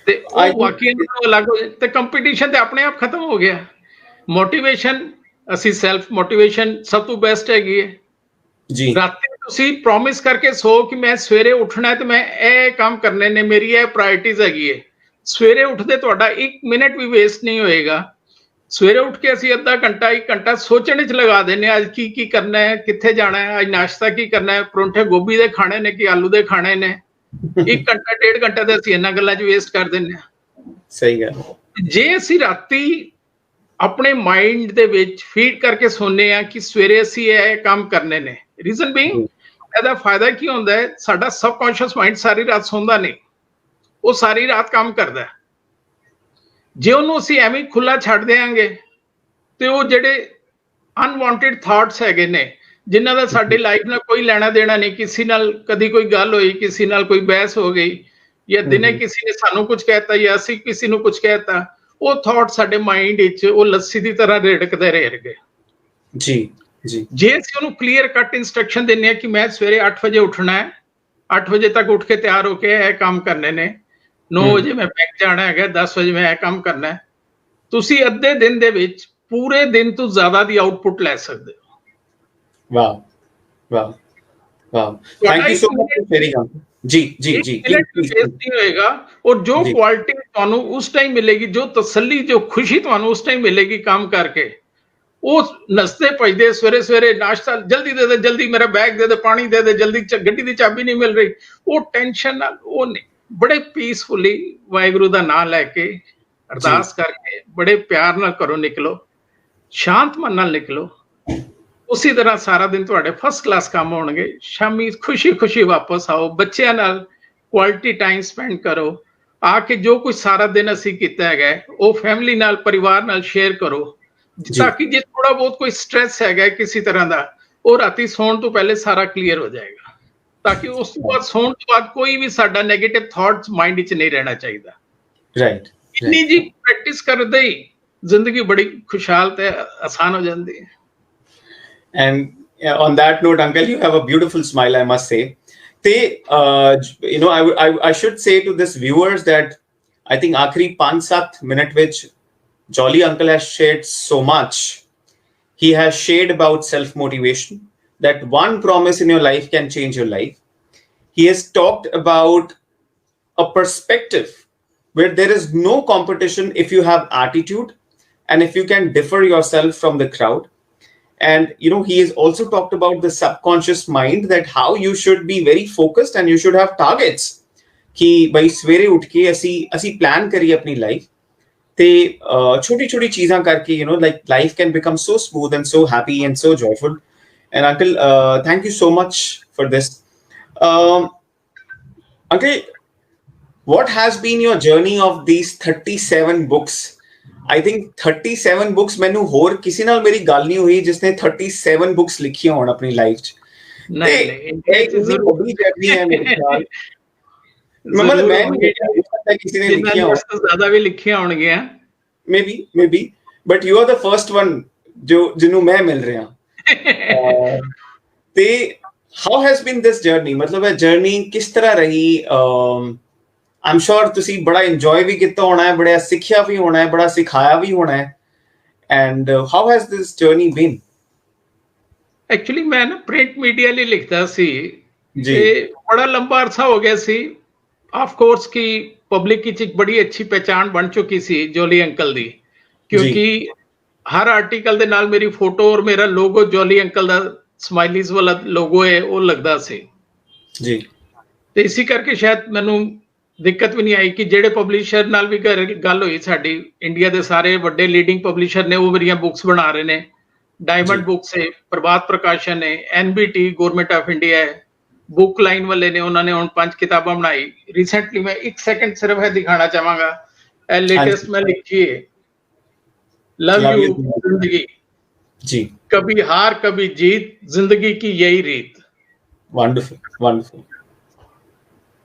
Speaker 2: ਤੇ ਉਹ ਵਾਕਈ ਅਲੱਗ ਹੋ ਜਾਏ ਤੇ ਕੰਪੀਟੀਸ਼ਨ ਤੇ ਆਪਣੇ ਆਪ ਖਤਮ ਹੋ ਗਿਆ। ਮੋਟੀਵੇਸ਼ਨ, ਅਸੀਂ ਸੈਲਫ ਮੋਟੀਵੇਸ਼ਨ ਸਭ ਤੋਂ ਬੈਸਟ ਹੈਗੀ ਹੈ।
Speaker 1: ਜੀ
Speaker 2: ਰਾਤੀ ਤੁਸੀਂ ਪ੍ਰੋਮਿਸ ਕਰਕੇ ਸੋ ਕਿ ਮੈਂ ਸਵੇਰੇ ਉੱਠਣਾ ਹੈ ਤੇ ਮੈਂ ਇਹ ਕੰਮ ਕਰਨੇ ਨੇ, ਮੇਰੀ ਇਹ ਪ੍ਰਾਇੋਰਟੀਜ਼ ਹੈਗੀ ਹੈ। ਸਵੇਰੇ ਉੱਠਦੇ ਤੁਹਾਡਾ 1 ਮਿੰਟ ਵੀ ਵੇਸਟ ਨਹੀਂ ਹੋਏਗਾ। ਸਵੇਰੇ ਉੱਠ ਕੇ ਅਸੀਂ ਅੱਧਾ ਘੰਟਾ 1 ਘੰਟਾ ਸੋਚਣ 'ਚ ਲਗਾ ਦਿੰਦੇ ਹਾਂ, ਅੱਜ ਕੀ ਕੀ ਕਰਨਾ ਹੈ, ਕਿੱਥੇ ਜਾਣਾ ਹੈ, ਅੱਜ ਨਾਸ਼ਤਾ ਕੀ ਕਰਨਾ ਹੈ, ਪਰੌਂਠੇ ਗੋਭੀ ਦੇ ਖਾਣੇ ਨੇ ਕਿ ਆਲੂ ਦੇ ਖਾਣੇ ਨੇ। 1 ਘੰਟਾ 1.5 ਘੰਟਾ ਤੇ ਅਸੀਂ ਇਹਨਾਂ ਗੱਲਾਂ 'ਚ ਵੇਸਟ ਕਰ ਦਿੰਦੇ ਹਾਂ।
Speaker 1: ਸਹੀ ਗੱਲ।
Speaker 2: ਜੇ ਅਸੀਂ ਰਾਤੀ ਆਪਣੇ ਮਾਈਂਡ ਦੇ ਵਿੱਚ ਫੀਡ ਕਰਕੇ ਸੋਨੇ ਆ ਕਿ ਸਵੇਰੇ ਅਸੀਂ ਇਹ ਕੰਮ ਕਰਨੇ ਨੇ, ਰੀਜ਼ਨ ਬੀਇੰਗ ਇਹਦਾ ਫਾਇਦਾ ਕੀ ਹੁੰਦਾ ਹੈ, ਸਾਡਾ ਸਬਕੌਂਸ਼ੀਅਸ ਮਾਈਂਡ ਸਾਰੀ ਰਾਤ ਸੌਂਦਾ ਨਹੀਂ, ਉਹ ਸਾਰੀ ਰਾਤ ਕੰਮ ਕਰਦਾ। ਜੇ ਉਹਨੂੰ ਅਸੀਂ ਐਵੇਂ ਖੁੱਲਾ ਛੱਡ ਦਿਆਂਗੇ ਤੇ ਉਹ ਜਿਹੜੇ ਅਨਵਾਂਟਡ ਥਾਟਸ ਹੈਗੇ ਨੇ, ਜਿਨ੍ਹਾਂ ਦਾ ਸਾਡੀ ਲਾਈਫ ਨਾਲ ਕੋਈ ਲੈਣਾ ਦੇਣਾ ਨਹੀਂ, ਕਿਸੇ ਨਾਲ ਕਦੀ ਕੋਈ ਗੱਲ ਹੋਈ, ਕਿਸੇ ਨਾਲ ਕੋਈ ਬਹਿਸ ਹੋ ਗਈ, ਜਾਂ ਦਿਨੇ ਕਿਸੇ ਨੇ ਸਾਨੂੰ ਕੁਝ ਕਹਿਤਾ ਜਾਂ ਅਸੀਂ ਕਿਸੇ ਨੂੰ ਕੁਝ ਕਹਿਤਾ, ਉਹ ਥਾਟ ਸਾਡੇ ਮਾਈਂਡ ਵਿੱਚ ਉਹ ਲੱਸੀ ਦੀ ਤਰ੍ਹਾਂ ਰਿੜਕਦੇ ਰਹਿਣਗੇ।
Speaker 1: ਜੀ ਜੀ।
Speaker 2: ਜੇ ਅਸੀਂ ਉਹਨੂੰ ਕਲੀਅਰ ਕੱਟ ਇਨਸਟਰਕਸ਼ਨ ਦਿੰਦੇ ਹਾਂ ਕਿ ਮੈਂ ਸਵੇਰੇ 8 ਵਜੇ ਉੱਠਣਾ ਹੈ, 8 ਵਜੇ ਤੱਕ ਉੱਠ ਕੇ ਤਿਆਰ ਹੋ ਕੇ ਇਹ ਕੰਮ ਕਰਨੇ ਨੇ, 9 ਵਜੇ ਮੈਂ ਬੈਂਕ ਜਾਣਾ ਹੈਗਾ, 10 ਵਜੇ ਮੈਂ ਇਹ ਕੰਮ ਕਰਨਾ ਹੈ, ਤੁਸੀਂ ਅੱਧੇ ਦਿਨ ਦੇ ਵਿੱਚ ਪੂਰੇ ਦਿਨ ਤੋਂ ਜ਼ਿਆਦਾ ਦੀ ਆਊਟਪੁੱਟ ਲੈ ਸਕਦੇ ਹੋ।
Speaker 1: ਵਾਹ ਵਾਹ ਵਾਹ, thank you so much for sharing. ਜੀ ਜੀ ਜੀ।
Speaker 2: ਨਹੀਂ ਹੋਏਗਾ, ਔਰ ਜੋ ਕੁਆਲਿਟੀ ਤੁਹਾਨੂੰ ਉਸ ਟਾਈਮ ਮਿਲੇਗੀ, ਜੋ ਤਸੱਲੀ, ਜੋ ਖੁਸ਼ੀ ਤੁਹਾਨੂੰ ਉਸ ਟਾਈਮ ਮਿਲੇਗੀ ਕੰਮ ਕਰਕੇ, ਉਹ ਨਸਤੇ ਭਜਦੇ ਸਵੇਰੇ ਸਵੇਰੇ ਨਾਸ਼ਤਾ ਜਲਦੀ ਦੇ ਦੇ, ਜਲਦੀ ਮੇਰਾ ਬੈਗ ਦੇ ਦੇ, ਪਾਣੀ ਦੇ ਦੇ, ਜਲਦੀ ਗੱਡੀ ਦੀ ਚਾਬੀ ਨਹੀਂ ਮਿਲ ਰਹੀ, ਉਹ ਟੈਨਸ਼ਨ ਨਾਲ ਉਹ ਨਹੀਂ, ਬੜੇ ਪੀਸਫੁਲੀ ਵਾਹਿਗੁਰੂ ਦਾ ਨਾਮ ਲੈ ਕੇ ਅਰਦਾਸ ਕਰਕੇ ਬੜੇ ਪਿਆਰ ਨਾਲ ਘਰੋਂ ਨਿਕਲੋ, ਸ਼ਾਂਤ ਮਨ ਨਾਲ ਨਿਕਲੋ। ਉਸੇ ਤਰ੍ਹਾਂ ਸਾਰਾ ਦਿਨ ਤੁਹਾਡੇ ਫਸਟ ਕਲਾਸ ਕੰਮ ਹੋਣਗੇ। ਸ਼ਾਮੀ ਖੁਸ਼ੀ ਖੁਸ਼ੀ ਵਾਪਸ ਆਓ, ਬੱਚਿਆਂ ਨਾਲ ਕੁਆਲਿਟੀ ਟਾਈਮ ਸਪੈਂਡ ਕਰੋ, ਆ ਕੇ ਜੋ ਕੁਝ ਸਾਰਾ ਦਿਨ ਅਸੀਂ ਕੀਤਾ ਹੈਗਾ ਉਹ ਫੈਮਿਲੀ ਨਾਲ, ਪਰਿਵਾਰ ਨਾਲ ਸ਼ੇਅਰ ਕਰੋ, ਤਾਂ ਕਿ ਜੇ ਥੋੜਾ ਬਹੁਤ ਕੋਈ ਸਟ੍ਰੈਸ ਹੈਗਾ ਕਿਸੇ ਤਰ੍ਹਾਂ ਦਾ, ਉਹ ਰਾਤੀ ਸੌਣ ਤੋਂ ਪਹਿਲੇ ਸਾਰਾ ਕਲੀਅਰ ਹੋ ਜਾਏਗਾ, ਤਾਂ ਕਿ ਉਸ ਤੋਂ ਬਾਅਦ ਸੌਣ ਤੋਂ ਬਾਅਦ ਕੋਈ ਵੀ ਸਾਡਾ ਨੈਗੇਟਿਵ ਥਾਟਸ ਮਾਈਂਡ ਵਿੱਚ ਨਹੀਂ ਰਹਿਣਾ ਚਾਹੀਦਾ।
Speaker 1: ਰਾਈਟ।
Speaker 2: ਇੰਨੀ ਜੀ ਪ੍ਰੈਕਟਿਸ ਕਰਦੇ ਹੀ ਜ਼ਿੰਦਗੀ ਬੜੀ ਖੁਸ਼ਹਾਲ ਤੇ ਆਸਾਨ ਹੋ ਜਾਂਦੀ ਹੈ।
Speaker 1: And on that note, uncle, you have a beautiful smile, I must say. I should say to this viewers that I think aakhri 5-7 minute which Jolly uncle has shared so much. He has shared about self motivation, that one promise in your life can change your life. He has talked about a perspective where there is no competition if you have attitude and if you can differ yourself from the crowd. And he has also talked about the subconscious mind, that how you should be very focused and you should have targets कि भाई सवेरे उठ के ਅਸੀਂ plan करिए अपनी life ਤੇ छोटी छोटी चीज़ां करके like life can become so smooth and so happy and so joyful. And uncle, thank you so much for this. Uncle, what has been your journey of these 37 books? I think 37 books, ਮੈਨੂੰ ਹੋਰ ਕਿਸੇ ਨਾਲ ਮੇਰੀ ਗੱਲ ਨਹੀਂ ਹੋਈ ਜਿਸਨੇ 37 books ਲਿਖੀਆਂ ਹੋਣ ਆਪਣੀ ਲਾਈਫ 'ਚ। ਨਹੀਂ ਇਹ ਜ਼ਰੂਰੀ ਜਰਨੀ ਹੈ ਮੇਰੇ ਖਿਆਲ। ਮਤਲਬ ਮੈਂ ਕਿਸੇ ਨੇ ਲਿਖੀਆਂ ਹੋਣ,
Speaker 2: ਜ਼ਿਆਦਾ ਵੀ ਲਿਖੀਆਂ ਹੋਣਗੀਆਂ
Speaker 1: maybe but you are the first one ਜਿਹਨੂੰ ਮੈਂ ਮਿਲ ਰਿਹਾ। ਤੇ how has been this journey? ਮਤਲਬ ਇਹ ਜਰਨੀ ਕਿਸ ਤਰ੍ਹਾਂ ਰਹੀ? I'm sure ਤੁਸੀਂ ਬੜਾ enjoy ਵੀ ਕੀਤਾ ਹੋਣਾ ਹੈ, ਬੜਾ ਸਿੱਖਿਆ ਵੀ ਹੋਣਾ ਹੈ, ਬੜਾ ਸਿਖਾਇਆ ਵੀ ਹੋਣਾ ਹੈ। And how has this journey been?
Speaker 2: Actually ਮੈਂ ਨਾ ਪ੍ਰਿੰਟ ਮੀਡੀਆ ਲਈ ਲਿਖਦਾ ਸੀ ਤੇ ਬੜਾ ਲੰਬਾ ਅਰਸਾ ਹੋ ਗਿਆ ਸੀ। ਆਫ ਕੋਰਸ ਕਿ ਪਬਲਿਕ ਵਿੱਚ ਇੱਕ ਬੜੀ ਅੱਛੀ ਪਹਿਚਾਣ ਬਣ ਚੁੱਕੀ ਸੀ ਜੋਲੀ ਅੰਕਲ ਦੀ, ਕਿਉਂਕਿ ਹਰ ਆਰਟੀਕਲ ਦੇ ਨਾਲ ਮੇਰੀ ਫੋਟੋ ਔਰ ਮੇਰਾ ਲੋਗੋ, ਜੋਲੀ ਅੰਕਲ ਦਾ ਸਮਾਈਲੀਜ਼ ਵਾਲਾ ਲੋਗੋ ਹੈ, ਉਹ ਲੱਗਦਾ ਸੀ ਜੀ। ਤੇ ਇਸੇ ਕਰਕੇ ਸ਼ਾਇਦ ਮੈਨੂੰ ਦਿੱਕਤ ਵੀ ਨਹੀਂ ਆਈ ਕਿ ਜਿਹੜੇ ਪਬਲਿਸ਼ਰ ਨਾਲ ਵੀ ਗੱਲ ਹੋਈ ਸਾਡੀ, ਇੰਡੀਆ ਦੇ ਸਾਰੇ ਵੱਡੇ ਲੀਡਿੰਗ ਪਬਲਿਸ਼ਰ ਨੇ, ਉਹ ਮੇਰੀਆਂ ਬੁੱਕਸ ਬਣਾ ਰਹੇ ਨੇ, डायमंड
Speaker 1: जी
Speaker 2: बुक्स है, प्रभात प्रकाशन है, एनबीटी गवर्नमेंट ऑफ इंडिया है, बुक लाइन वाले ने उन्होंने ਹੁਣ 5 किताबां बनाई रिसेंटली। मैं 1 सेकंड सिर्फ है दिखाना चाहांगा,
Speaker 1: हाँ
Speaker 2: लेटेस्ट
Speaker 1: जी
Speaker 2: में लिखी है, लव
Speaker 1: लव
Speaker 2: यू
Speaker 1: यू
Speaker 2: जिंदगी,
Speaker 1: जी
Speaker 2: कभी हार कभी जीत, जिंदगी की यही रीत।
Speaker 1: वंडरफुल वंडरफुल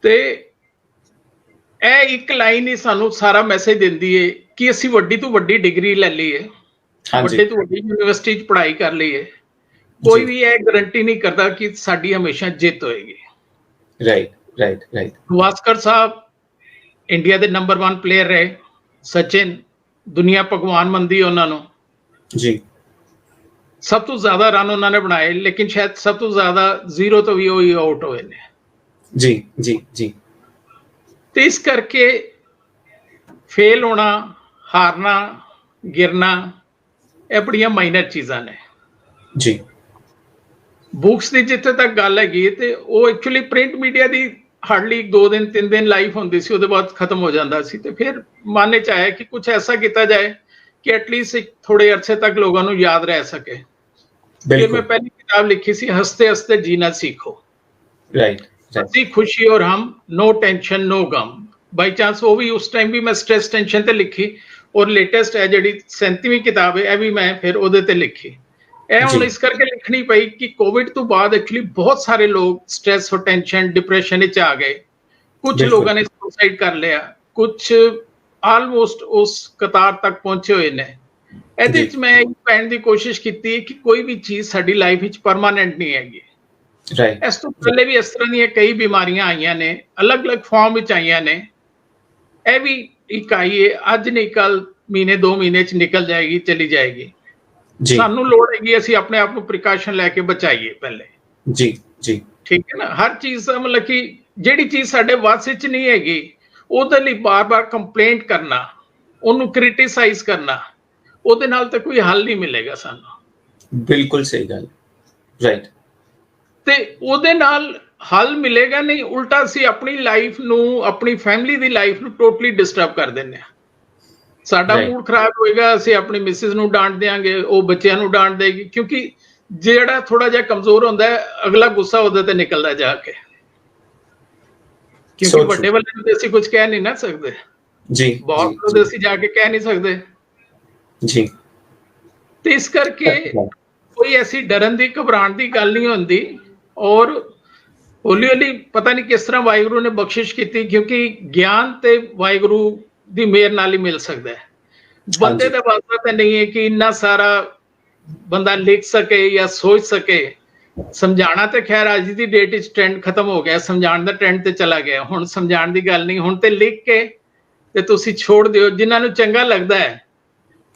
Speaker 2: ਤੇ ਇਹ ਇੱਕ ਲਾਈਨ ਹੀ ਸਾਨੂੰ ਸਾਰਾ ਮੈਸੇਜ ਦਿੰਦੀ ਹੈ ਕਿ ਅਸੀਂ ਵੱਡੀ ਤੋਂ ਵੱਡੀ ਡਿਗਰੀ ਲੈ ਲਈਏ,
Speaker 1: हाँ जी
Speaker 2: ਵੱਡੇ ਤੋਂ ਵੱਡੀ ਯੂਨੀਵਰਸਿਟੀ 'ਚ ਪੜ੍ਹਾਈ ਕਰ ਲਈਏ,
Speaker 1: जी
Speaker 2: ਕੋਈ ਵੀ ਇਹ ਗਾਰੰਟੀ ਨਹੀਂ ਕਰਦਾ ਕਿ ਸਾਡੀ ਹਮੇਸ਼ਾ ਜਿੱਤ ਹੋਏਗੀ।
Speaker 1: राइट राइट राइट
Speaker 2: ਗਵਾਸਕਰ ਸਾਹਿਬ ਇੰਡੀਆ ਦੇ ਨੰਬਰ 1 ਪਲੇਅਰ ਰਹੇ, ਸਚਿਨ ਦੁਨੀਆ ਭਗਵਾਨ ਮੰਨਦੀ ਉਹਨਾਂ ਨੂੰ,
Speaker 1: जी
Speaker 2: ਸਭ ਤੋਂ ਜ਼ਿਆਦਾ ਰਨ ਉਹਨਾਂ ਨੇ ਬਣਾਏ, ਲੇਕਿਨ ਸ਼ਾਇਦ ਸਭ ਤੋਂ ਜ਼ਿਆਦਾ ਜ਼ੀਰੋ ਤੋਂ ਵੀ ਉਹੀ ਆਊਟ ਹੋਏ ਨੇ।
Speaker 1: जी जी जी
Speaker 2: ਤੇ ਇਸ ਕਰਕੇ ਫੇਲ ਹੋਣਾ, ਹਾਰਨਾ, ਗਿਰਨਾ ਇਹ ਬੜੀਆਂ ਮਾਈਨਰ ਚੀਜ਼ਾਂ ਨੇ।
Speaker 1: जी
Speaker 2: ਬੁੱਕਸ ਦੀ ਜਿੱਥੇ ਤੱਕ ਗੱਲ ਹੈਗੀ ਹੈ ਤੇ ਉਹ ਐਕਚੁਅਲੀ ਪ੍ਰਿੰਟ ਮੀਡੀਆ ਦੀ ਹਾਰਡਲੀ 2 ਦਿਨ 3 ਦਿਨ ਲਾਈਫ ਹੁੰਦੀ ਸੀ, ਉਹਦੇ ਬਾਅਦ ਖਤਮ ਹੋ ਜਾਂਦਾ ਸੀ। ਤੇ ਫਿਰ ਮਨ 'ਚ ਆਇਆ ਕਿ ਕੁਝ ਐਸਾ ਕੀਤਾ ਜਾਏ ਕਿ ਐਟਲੀਸਟ ਇੱਕ ਥੋੜੇ ਅਰਸੇ ਤੱਕ ਲੋਕਾਂ ਨੂੰ ਯਾਦ ਰਹਿ ਸਕੇ। ਫਿਰ ਮੈਂ
Speaker 1: बिल्कुल
Speaker 2: ਪਹਿਲੀ ਕਿਤਾਬ ਲਿਖੀ ਸੀ ਹੱਸਤੇ ਹੱਸਤੇ ਜੀਣਾ सीखो,
Speaker 1: राइट राइट
Speaker 2: हंसी खुशी और हम, नो टेंशन नो गम। बाई चांस वो भी उस टाइम भी मैं स्ट्रेस टेंशन ਤੇ ਲਿਖੀ, ਔਰ ਲੇਟੈਸਟ ਹੈ ਜਿਹੜੀ 37ਵੀਂ ਕਿਤਾਬ ਹੈ ਇਹ ਵੀ ਮੈਂ ਫਿਰ ਉਹਦੇ ਤੇ ਲਿਖੀ। ਇਹ ਹੁਣ
Speaker 1: ਜੀ
Speaker 2: ਇਸ ਕਰਕੇ ਲਿਖਣੀ ਪਈ ਕਿ ਕੋਵਿਡ ਤੋਂ ਬਾਅਦ ਐਕਚੁਅਲੀ ਬਹੁਤ ਸਾਰੇ ਲੋਕ ਸਟ੍ਰੈਸ ਔਰ ਟੈਨਸ਼ਨ ਡਿਪਰੈਸ਼ਨ ਵਿੱਚ ਆ ਗਏ, ਕੁਝ
Speaker 1: ਬਿਲਕੁਲ
Speaker 2: ਲੋਕਾਂ ਨੇ ਸੁਸਾਈਡ ਕਰ ਲਿਆ, ਕੁਝ ਆਲਮੋਸਟ ਉਸ ਕਤਾਰ ਤੱਕ ਪਹੁੰਚੇ ਹੋਏ ਨੇ। ਇਹਦੇ
Speaker 1: ਜੀ
Speaker 2: ਵਿੱਚ ਮੈਂ ਇਹ ਕਹਿਣ ਦੀ ਕੋਸ਼ਿਸ਼ ਕੀਤੀ ਕਿ ਕੋਈ ਵੀ ਚੀਜ਼ ਸਾਡੀ ਲਾਈਫ ਵਿੱਚ ਪਰਮਾਨੈਂਟ ਨਹੀਂ ਹੈਗੀ।
Speaker 1: राइट
Speaker 2: ਇਸ ਤੋਂ ਪਹਿਲੇ ਵੀ ਇਸ ਤਰ੍ਹਾਂ ਦੀਆਂ ਕਈ ਬਿਮਾਰੀਆਂ ਆਈਆਂ ਨੇ, ਅਲੱਗ-ਅਲੱਗ ਫਾਰਮ ਵਿੱਚ ਆਈਆਂ ਨੇ। ਇਹ ਵੀ ਇੱਕ ਆਈ ਹੈ, ਅੱਜ ਨਹੀਂ ਕੱਲ, ਮਹੀਨੇ 2 ਮਹੀਨੇ 'ਚ ਨਿਕਲ ਜਾਏਗੀ, ਚਲੀ ਜਾਏਗੀ।
Speaker 1: जी
Speaker 2: ਸਾਨੂੰ ਲੋੜ ਹੈਗੀ ਅਸੀਂ ਆਪਣੇ ਆਪ ਨੂੰ ਪ੍ਰੀਕਾਸ਼ਨ ਲੈ ਕੇ ਬਚਾਈਏ ਪਹਿਲੇ,
Speaker 1: जी जी
Speaker 2: ਠੀਕ ਹੈ ਨਾ। ਹਰ ਚੀਜ਼ ਦਾ ਮਤਲਬ ਕਿ ਜਿਹੜੀ ਚੀਜ਼ ਸਾਡੇ ਵੱਸ ਵਿੱਚ ਨਹੀਂ ਹੈਗੀ ਉਹਦੇ ਲਈ ਬਾਰ-ਬਾਰ ਕੰਪਲੇਂਟ ਕਰਨਾ, ਉਹਨੂੰ ਕ੍ਰਿਟਿਸਾਈਜ਼ ਕਰਨਾ, ਉਹਦੇ ਨਾਲ ਤਾਂ ਕੋਈ ਹੱਲ ਨਹੀਂ ਮਿਲੇਗਾ ਸਾਨੂੰ।
Speaker 1: बिल्कुल सही गल राइट
Speaker 2: ਤੇ ਉਹਦੇ ਨਾਲ ਹੱਲ ਮਿਲੇਗਾ ਨਹੀਂ, ਉਲਟਾ ਅਸੀਂ ਆਪਣੀ ਲਾਈਫ ਨੂੰ, ਆਪਣੀ ਫੈਮਿਲੀ ਦੀ ਲਾਈਫ ਨੂੰ ਟੋਟਲੀ ਡਿਸਟਰਬ ਕਰ ਦਿੰਦੇ ਹਾਂ। ਸਾਡਾ
Speaker 1: Right.
Speaker 2: ਮੂਡ ਖਰਾਬ ਹੋਏਗਾ, ਅਸੀਂ ਆਪਣੀ ਮਿਸਿਸ ਨੂੰ ਡਾਂਟ ਦਿਆਂਗੇ, ਉਹ ਬੱਚਿਆਂ ਨੂੰ ਡਾਂਟ ਦੇਗੀ, ਕਿਉਂਕਿ ਜਿਹੜਾ ਥੋੜਾ ਜਿਹਾ ਕਮਜ਼ੋਰ ਹੁੰਦਾ ਹੈ ਅਗਲਾ ਗੁੱਸਾ ਉਹਦੇ ਤੇ ਨਿਕਲਦਾ ਜਾ ਕੇ, ਕਿਉਂਕਿ
Speaker 1: So true.
Speaker 2: ਵੱਡੇ ਵਾਲੇ ਨੂੰ ਤੇ ਅਸੀਂ ਕੁਝ ਕਹਿ ਨਹੀਂ ਨਾ ਸਕਦੇ,
Speaker 1: जी
Speaker 2: ਬਹੁਤ
Speaker 1: जी
Speaker 2: ਨੂੰ ਅਸੀਂ ਜਾ ਕੇ ਕਹਿ ਨਹੀਂ ਸਕਦੇ।
Speaker 1: जी
Speaker 2: ਤੇ ਇਸ ਕਰਕੇ ਕੋਈ ਐਸੀ ਡਰਨ ਦੀ ਘਬਰਾਉਣ ਦੀ ਗੱਲ ਨਹੀਂ ਹੁੰਦੀ। ਔਰ ਹੌਲੀ ਹੌਲੀ ਪਤਾ ਨਹੀਂ ਕਿਸ ਤਰ੍ਹਾਂ ਵਾਹਿਗੁਰੂ ਨੇ ਬਖਸ਼ਿਸ਼ ਕੀਤੀ, ਕਿਉਂਕਿ ਗਿਆਨ ਤੇ ਵਾਹਿਗੁਰੂ ਦੀ ਮਿਹਰ ਨਾਲ ਹੀ ਮਿਲ ਸਕਦਾ ਹੈ। ਬੰਦੇ
Speaker 1: ਹਾਂਜੀ।
Speaker 2: ਦਾ ਵਾਸਤਾ ਤਾਂ ਨਹੀਂ ਹੈ ਕਿ ਇੰਨਾ ਸਾਰਾ ਬੰਦਾ ਲਿਖ ਸਕੇ ਜਾਂ ਸੋਚ ਸਕੇ। ਸਮਝਾਣਾ ਤੇ ਖੈਰ ਅੱਜ ਦੀ ਡੇਟ ਵਿੱਚ ਟ੍ਰੈਂਡ ਖਤਮ ਹੋ ਗਿਆ, ਸਮਝਾਉਣ ਦਾ ਟ੍ਰੈਂਡ ਤੇ ਚਲਾ ਗਿਆ। ਹੁਣ ਸਮਝਾਉਣ ਦੀ ਗੱਲ ਨਹੀਂ, ਹੁਣ ਤੇ ਲਿਖ ਕੇ ਤੇ ਤੁਸੀਂ ਛੋੜ ਦਿਓ। ਜਿਨ੍ਹਾਂ ਨੂੰ ਚੰਗਾ ਲੱਗਦਾ ਹੈ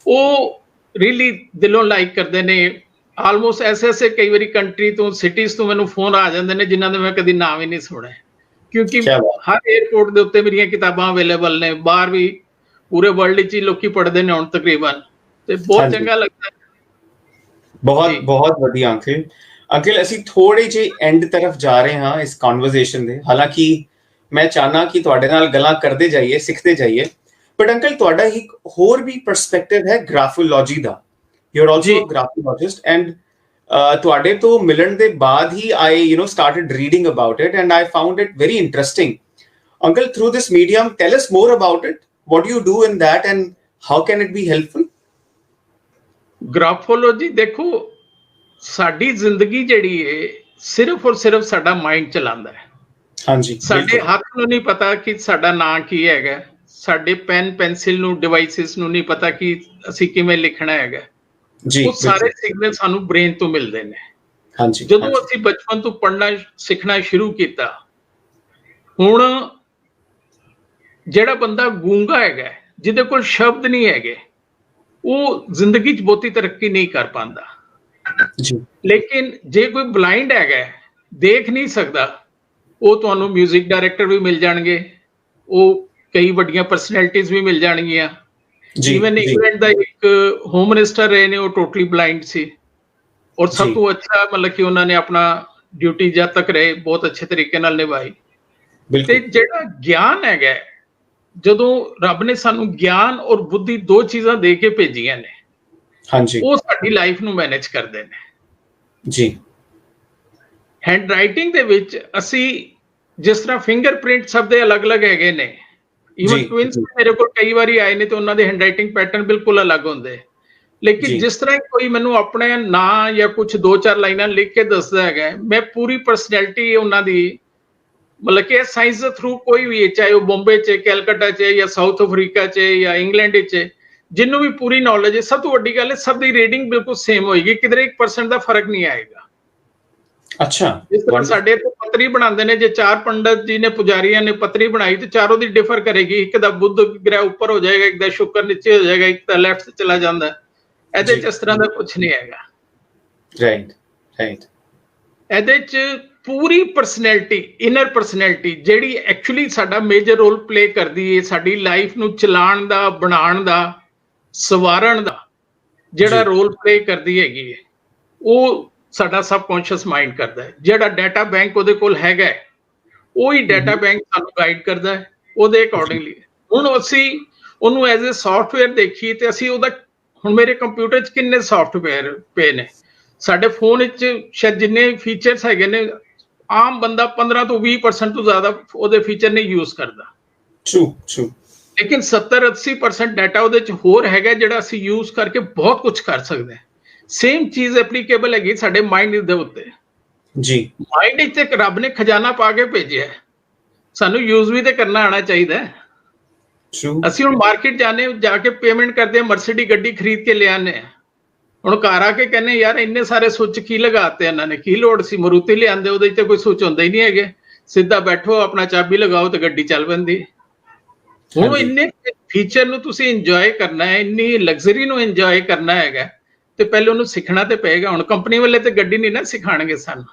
Speaker 2: ਉਹ ਰੀਲੀ ਦਿਲੋਂ ਲਾਈਕ ਕਰਦੇ ਨੇ। ਆਲਮੋਸਟ ਐਸੇ ਕਈ ਵਾਰੀ ਕੰਟਰੀ ਤੋਂ, ਸਿਟੀਜ਼ ਤੋਂ ਮੈਨੂੰ ਫੋਨ ਆ ਜਾਂਦੇ ਨੇ ਜਿਨ੍ਹਾਂ ਦੇ ਮੈਂ ਕਦੀ ਨਾਮ ਹੀ ਨਹੀਂ ਸੁਣਿਆ, ਕਿਉਂਕਿ
Speaker 1: ਕਿਆ ਬਾਤ।
Speaker 2: ਹਰ 에ਅਰਪੋਰਟ ਦੇ ਉੱਤੇ ਮੇਰੀਆਂ ਕਿਤਾਬਾਂ ਅਵੇਲੇਬਲ ਨੇ, ਬਾਹਰ ਵੀ ਪੂਰੇ ਵਰਲਡ 'ਚ ਹੀ ਲੋਕੀ ਪੜ੍ਹਦੇ ਨੇ ਹੁਣ ਤਕਰੀਬਨ, ਤੇ ਬਹੁਤ
Speaker 1: ਹਾਂਜੀ।
Speaker 2: ਚੰਗਾ ਲੱਗਦਾ ਹੈ।
Speaker 1: ਬਹੁਤ
Speaker 2: ਜੀ।
Speaker 1: ਬਹੁਤ ਵਧੀਆ ਅੰਕਲ ਅਸੀਂ ਥੋੜੇ ਜਿਹੇ ਐਂਡ ਤਰਫ ਜਾ ਰਹੇ ਹਾਂ ਇਸ ਕਨਵਰਸੇਸ਼ਨ ਦੇ। ਹਾਲਾਂਕਿ ਮੈਂ ਚਾਹਨਾ ਕਿ ਤੁਹਾਡੇ ਨਾਲ ਗੱਲਾਂ ਕਰਦੇ ਜਾਈਏ, ਸਿੱਖਦੇ ਜਾਈਏ, ਬਟ ਅੰਕਲ ਤੁਹਾਡਾ ਇੱਕ ਹੋਰ ਵੀ ਪਰਸਪੈਕਟਿਵ ਹੈ ਗ੍ਰਾਫੋਲੋਜੀ ਦਾ। ਯੂ ਆਰ ਆਲਸੋ
Speaker 2: ਜੀ।
Speaker 1: ਅ ਗ੍ਰਾਫੋਲੋਜਿਸਟ ਐਂਡ ਤੁਹਾਡੇ ਤੋਂ ਮਿਲਣ ਦੇ ਬਾਅਦ ਹੀ I started reading about it and I found it very interesting. Uncle through this medium tell us more about it, what do you do in that and how can it be helpful?
Speaker 2: ਗ੍ਰਾਫੋਲੋਜੀ ਦੇਖੋ, ਸਾਡੀ ਜ਼ਿੰਦਗੀ ਜਿਹੜੀ ਹੈ ਸਿਰਫ ਔਰ ਸਿਰਫ ਸਾਡਾ mind ਚਲਾਉਂਦਾ ਹੈ।
Speaker 1: ਹਾਂਜੀ
Speaker 2: ਸਾਡੇ ਹੱਥ ਨੂੰ ਨਹੀਂ ਪਤਾ ਕਿ ਸਾਡਾ ਨਾਂ ਕੀ ਹੈਗਾ, ਸਾਡੇ ਪੈਨ ਪੈਨਸਿਲ ਨੂੰ, ਡਿਵਾਈਸਿਸ ਨੂੰ ਨਹੀਂ ਪਤਾ ਕਿ ਅਸੀਂ ਕਿਵੇਂ ਲਿਖਣਾ ਹੈਗਾ।
Speaker 1: ਜੀ
Speaker 2: ਉਹ ਸਾਰੇ ਸਿਗਨਲ ਸਾਨੂੰ ਬ੍ਰੇਨ ਤੋਂ ਮਿਲਦੇ ਨੇ।
Speaker 1: ਹਾਂਜੀ
Speaker 2: ਜਦੋਂ ਅਸੀਂ ਬਚਪਨ ਤੋਂ ਪੜ੍ਹਨਾ ਸਿੱਖਣਾ ਸ਼ੁਰੂ ਕੀਤਾ, ਹੁਣ ਜਿਹੜਾ ਬੰਦਾ ਗੂੰਗਾ ਹੈਗਾ, ਜਿਹਦੇ ਕੋਲ ਸ਼ਬਦ ਨਹੀਂ ਹੈਗੇ, ਉਹ ਜ਼ਿੰਦਗੀ 'ਚ ਬਹੁਤੀ ਤਰੱਕੀ ਨਹੀਂ ਕਰ ਪਾਉਂਦਾ।
Speaker 1: ਜੀ
Speaker 2: ਲੇਕਿਨ ਜੇ ਕੋਈ ਬਲਾਈਂਡ ਹੈਗਾ, ਦੇਖ ਨਹੀਂ ਸਕਦਾ, ਉਹ ਤੁਹਾਨੂੰ ਮਿਊਜ਼ਿਕ ਡਾਇਰੈਕਟਰ ਵੀ ਮਿਲ ਜਾਣਗੇ, ਉਹ ਕਈ ਵੱਡੀਆਂ ਪਰਸਨੈਲਿਟੀਜ਼ ਵੀ ਮਿਲ ਜਾਣਗੀਆਂ।
Speaker 1: ਜੀ
Speaker 2: ਈਵਨ ਇੰਗਲੈਂਡ ਦਾ ਇੱਕ ਹੋਮ ਮਿਨਿਸਟਰ ਰਹੇ ਨੇ, ਉਹ ਟੋਟਲੀ ਬਲਾਈਂਡ ਸੀ, ਔਰ ਸਭ
Speaker 1: ਜੀ।
Speaker 2: ਤੋਂ ਅੱਛਾ ਮਤਲਬ ਕਿ ਉਹਨਾਂ ਨੇ ਆਪਣਾ ਡਿਊਟੀ ਜਦ ਤੱਕ ਰਹੇ ਬਹੁਤ ਅੱਛੇ ਤਰੀਕੇ ਨਾਲ ਨਿਭਾਈ। ਤੇ
Speaker 1: ਬਿਲਕੁਲ
Speaker 2: ਜਿਹੜਾ ਗਿਆਨ ਹੈਗਾ, ਜਦੋਂ ਰੱਬ ਨੇ ਸਾਨੂੰ ਗਿਆਨ ਔਰ ਬੁੱਧੀ 2 ਚੀਜ਼ਾਂ ਦੇ ਕੇ ਭੇਜੀਆਂ ਨੇ,
Speaker 1: ਹਾਂਜੀ
Speaker 2: ਉਹ ਸਾਡੀ ਲਾਈਫ ਨੂੰ ਮੈਨੇਜ ਕਰਦੇ ਨੇ।
Speaker 1: ਜੀ
Speaker 2: ਹੈਂਡ ਰਾਈਟਿੰਗ ਦੇ ਵਿੱਚ ਅਸੀਂ ਜਿਸ ਤਰ੍ਹਾਂ ਫਿੰਗਰਪ੍ਰਿੰਟ ਸਭ ਦੇ ਅਲੱਗ-ਅਲੱਗ ਹੈਗੇ ਨੇ,
Speaker 1: ਜੀ
Speaker 2: ਈਵਨ ਟਵਿੰਸ
Speaker 1: ਜੀ
Speaker 2: ਮੇਰੇ ਕੋਲ ਕਈ ਵਾਰੀ ਆਏ ਨੇ ਤੇ ਉਹਨਾਂ ਦੇ ਹੈਂਡ ਰਾਈਟਿੰਗ ਪੈਟਰਨ ਬਿਲਕੁਲ ਅਲੱਗ ਹੁੰਦੇ। ਲੇਕਿਨ
Speaker 1: ਜੀ
Speaker 2: ਜਿਸ ਤਰ੍ਹਾਂ ਕੋਈ ਮੈਨੂੰ ਆਪਣੇ ਨਾਂ ਜਾਂ ਕੁਝ 2-4 ਲਾਈਨਾਂ ਲਿਖ ਕੇ ਦੱਸਦਾ ਹੈਗਾ, ਮੈਂ ਪੂਰੀ ਪਰਸਨੈਲਿਟੀ ਉਹਨਾਂ ਦੀ, ਮਤਲਬ ਕਿ ਸਾਇੰਸ ਦੇ ਥਰੂ ਕੋਈ ਵੀ ਹੈ, ਚਾਹੇ ਉਹ ਬੰਬੇ 'ਚ, ਕੈਲਕਟਾ 'ਚ ਜਾਂ ਸਾਊਥ ਅਫਰੀਕਾ 'ਚ ਜਾਂ ਇੰਗਲੈਂਡ 'ਚ, ਜਿਹਨੂੰ ਵੀ ਪੂਰੀ ਨੌਲੇਜ ਹੈ, ਸਭ ਤੋਂ ਵੱਡੀ ਗੱਲ ਹੈ ਸਭ ਦੀ ਰੀਡਿੰਗ ਬਿਲਕੁਲ ਸੇਮ ਹੋਏਗੀ, ਕਿਧਰੇ 1% ਦਾ ਫਰਕ ਨਹੀਂ ਆਏਗਾ।
Speaker 1: ਅੱਛਾ
Speaker 2: ਜਿਸ ਤਰ੍ਹਾਂ
Speaker 1: ਵੰਡਰਫੁਲ
Speaker 2: ਸਾਡੇ ਇੱਥੇ ਪੱਤਰੀ ਬਣਾਉਂਦੇ ਨੇ, ਜੇ 4 ਪੰਡਤ ਜੀ ਨੇ, ਪੁਜਾਰੀਆਂ ਨੇ ਪੱਤਰੀ ਬਣਾਈ ਤੇ ਚਾਰੋਂ ਦੀ ਡਿਫਰ ਕਰੇਗੀ। ਇੱਕ ਦਾ ਬੁੱਧ ਗ੍ਰਹਿ ਉੱਪਰ ਹੋ ਜਾਏਗਾ, ਇੱਕ ਦਾ ਸ਼ੁਕਰ ਨੀਚੇ ਹੋ ਜਾਏਗਾ, ਇੱਕ ਦਾ ਲੈਫਟ ਚਲਾ ਜਾਂਦਾ। ਇਹਦੇ
Speaker 1: ਜੀ
Speaker 2: 'ਚ ਇਸ ਤਰ੍ਹਾਂ ਦਾ ਕੁਝ ਨਹੀਂ ਹੈਗਾ।
Speaker 1: ਰਾਈਟ ਰਾਈਟ
Speaker 2: ਇਹਦੇ 'ਚ ਪੂਰੀ ਪਰਸਨੈਲਿਟੀ, ਇਨਰ ਪਰਸਨੈਲਿਟੀ ਜਿਹੜੀ ਐਕਚੁਅਲੀ ਸਾਡਾ ਮੇਜਰ ਰੋਲ ਪਲੇ ਕਰਦੀ ਹੈ ਸਾਡੀ ਲਾਈਫ ਨੂੰ ਚਲਾਉਣ ਦਾ, ਬਣਾਉਣ ਦਾ, ਸਵਾਰਨ ਦਾ, ਜਿਹੜਾ
Speaker 1: ਜੀ
Speaker 2: ਰੋਲ ਪਲੇ ਕਰਦੀ ਹੈਗੀ ਹੈ, ਉਹ ਸਾਡਾ ਸਬਕੌਂਸ਼ੀਅਸ ਮਾਈਂਡ ਕਰਦਾ ਹੈ। ਜਿਹੜਾ ਡਾਟਾ ਬੈਂਕ ਉਹਦੇ ਕੋਲ ਹੈਗਾ, ਉਹੀ ਡਾਟਾ ਬੈਂਕ ਸਾਨੂੰ ਗਾਈਡ ਕਰਦਾ ਹੈ ਉਹਦੇ ਅਕੋਰਡਿੰਗਲੀ। ਹੁਣ ਅਸੀਂ ਉਹਨੂੰ ਐਜ਼ ਅ ਸੌਫਟਵੇਅਰ ਦੇਖੀਏ ਤੇ ਅਸੀਂ ਉਹਦਾ, ਹੁਣ ਮੇਰੇ ਕੰਪਿਊਟਰ 'ਚ ਕਿੰਨੇ ਸੌਫਟਵੇਅਰ ਪਏ ਨੇ, ਸਾਡੇ ਫੋਨ ਵਿੱਚ ਸ਼ਾਇਦ ਜਿੰਨੇ ਫੀਚਰਸ ਹੈਗੇ ਨੇ, ਆਮ ਬੰਦਾ 15 ਤੋਂ 20% ਤੋਂ ਜ਼ਿਆਦਾ ਉਹਦੇ ਫੀਚਰ ਨਹੀਂ ਯੂਜ਼ ਕਰਦਾ।
Speaker 1: ਟਰੂ ਟਰੂ
Speaker 2: ਲੇਕਿਨ 70-80% ਡਾਟਾ ਉਹਦੇ 'ਚ ਹੋਰ ਹੈਗਾ ਜਿਹੜਾ ਅਸੀਂ ਯੂਜ਼ ਕਰਕੇ ਬਹੁਤ ਕੁਝ ਕਰ ਸਕਦੇ ਹਾਂ। ਸੇਮ ਚੀਜ਼ ਐਪਲੀਕੇਬਲ ਹੈਗੀ ਸਾਡੇ ਮਾਈਂਡ ਦੇ ਉੱਤੇ।
Speaker 1: ਜੀ
Speaker 2: ਮਾਈਂਡ ਵਿੱਚ ਇੱਕ ਰੱਬ ਨੇ ਖਜ਼ਾਨਾ ਪਾ ਕੇ ਭੇਜਿਆ, ਸਾਨੂੰ ਯੂਜ਼ ਵੀ ਤੇ ਕਰਨਾ ਆਉਣਾ ਚਾਹੀਦਾ ਹੈ।
Speaker 1: ਟਰੂ
Speaker 2: ਅਸੀਂ ਹੁਣ ਮਾਰਕੀਟ ਜਾਣੇ, ਜਾ ਕੇ ਪੇਮੈਂਟ ਕਰਦੇ ਹਾਂ, ਮਰਸੀਡੀ ਗੱਡੀ ਖਰੀਦ ਕੇ ਲੈ ਆਨੇ ਆ। ਹੁਣ ਘਰ ਆ ਕੇ ਕਹਿੰਦੇ ਯਾਰ ਇੰਨੇ ਸਾਰੇ ਸੁੱਚ ਕੀ ਲਗਾਤੇ ਇਹਨਾਂ ਨੇ, ਕੀ ਲੋੜ ਸੀ, ਮਰੂਤੀ ਲਿਆਂਦੇ ਉਹਦੇ 'ਚ ਕੋਈ ਸੁੱਚ ਹੁੰਦਾ ਹੀ ਨਹੀਂ ਹੈਗੇ, ਸਿੱਧਾ ਬੈਠੋ ਆਪਣਾ ਚਾਬੀ ਲਗਾਓ ਤੇ ਗੱਡੀ ਚੱਲ ਪੈਂਦੀ। ਹੁਣ
Speaker 1: ਹਾਂਜੀ
Speaker 2: ਇੰਨੇ ਫੀਚਰ ਨੂੰ ਤੁਸੀਂ ਇੰਜੋਏ ਕਰਨਾ ਹੈ, ਇੰਨੀ ਲਗਜ਼ਰੀ ਨੂੰ ਇੰਜੋਏ ਕਰਨਾ ਹੈਗਾ, ਤੇ ਪਹਿਲੇ ਉਹਨੂੰ ਸਿੱਖਣਾ ਤੇ ਪਏਗਾ। ਹੁਣ ਕੰਪਨੀ ਵਾਲੇ ਤੇ ਗੱਡੀ ਨਹੀਂ ਨਾ ਸਿਖਾਣਗੇ ਸਾਨੂੰ,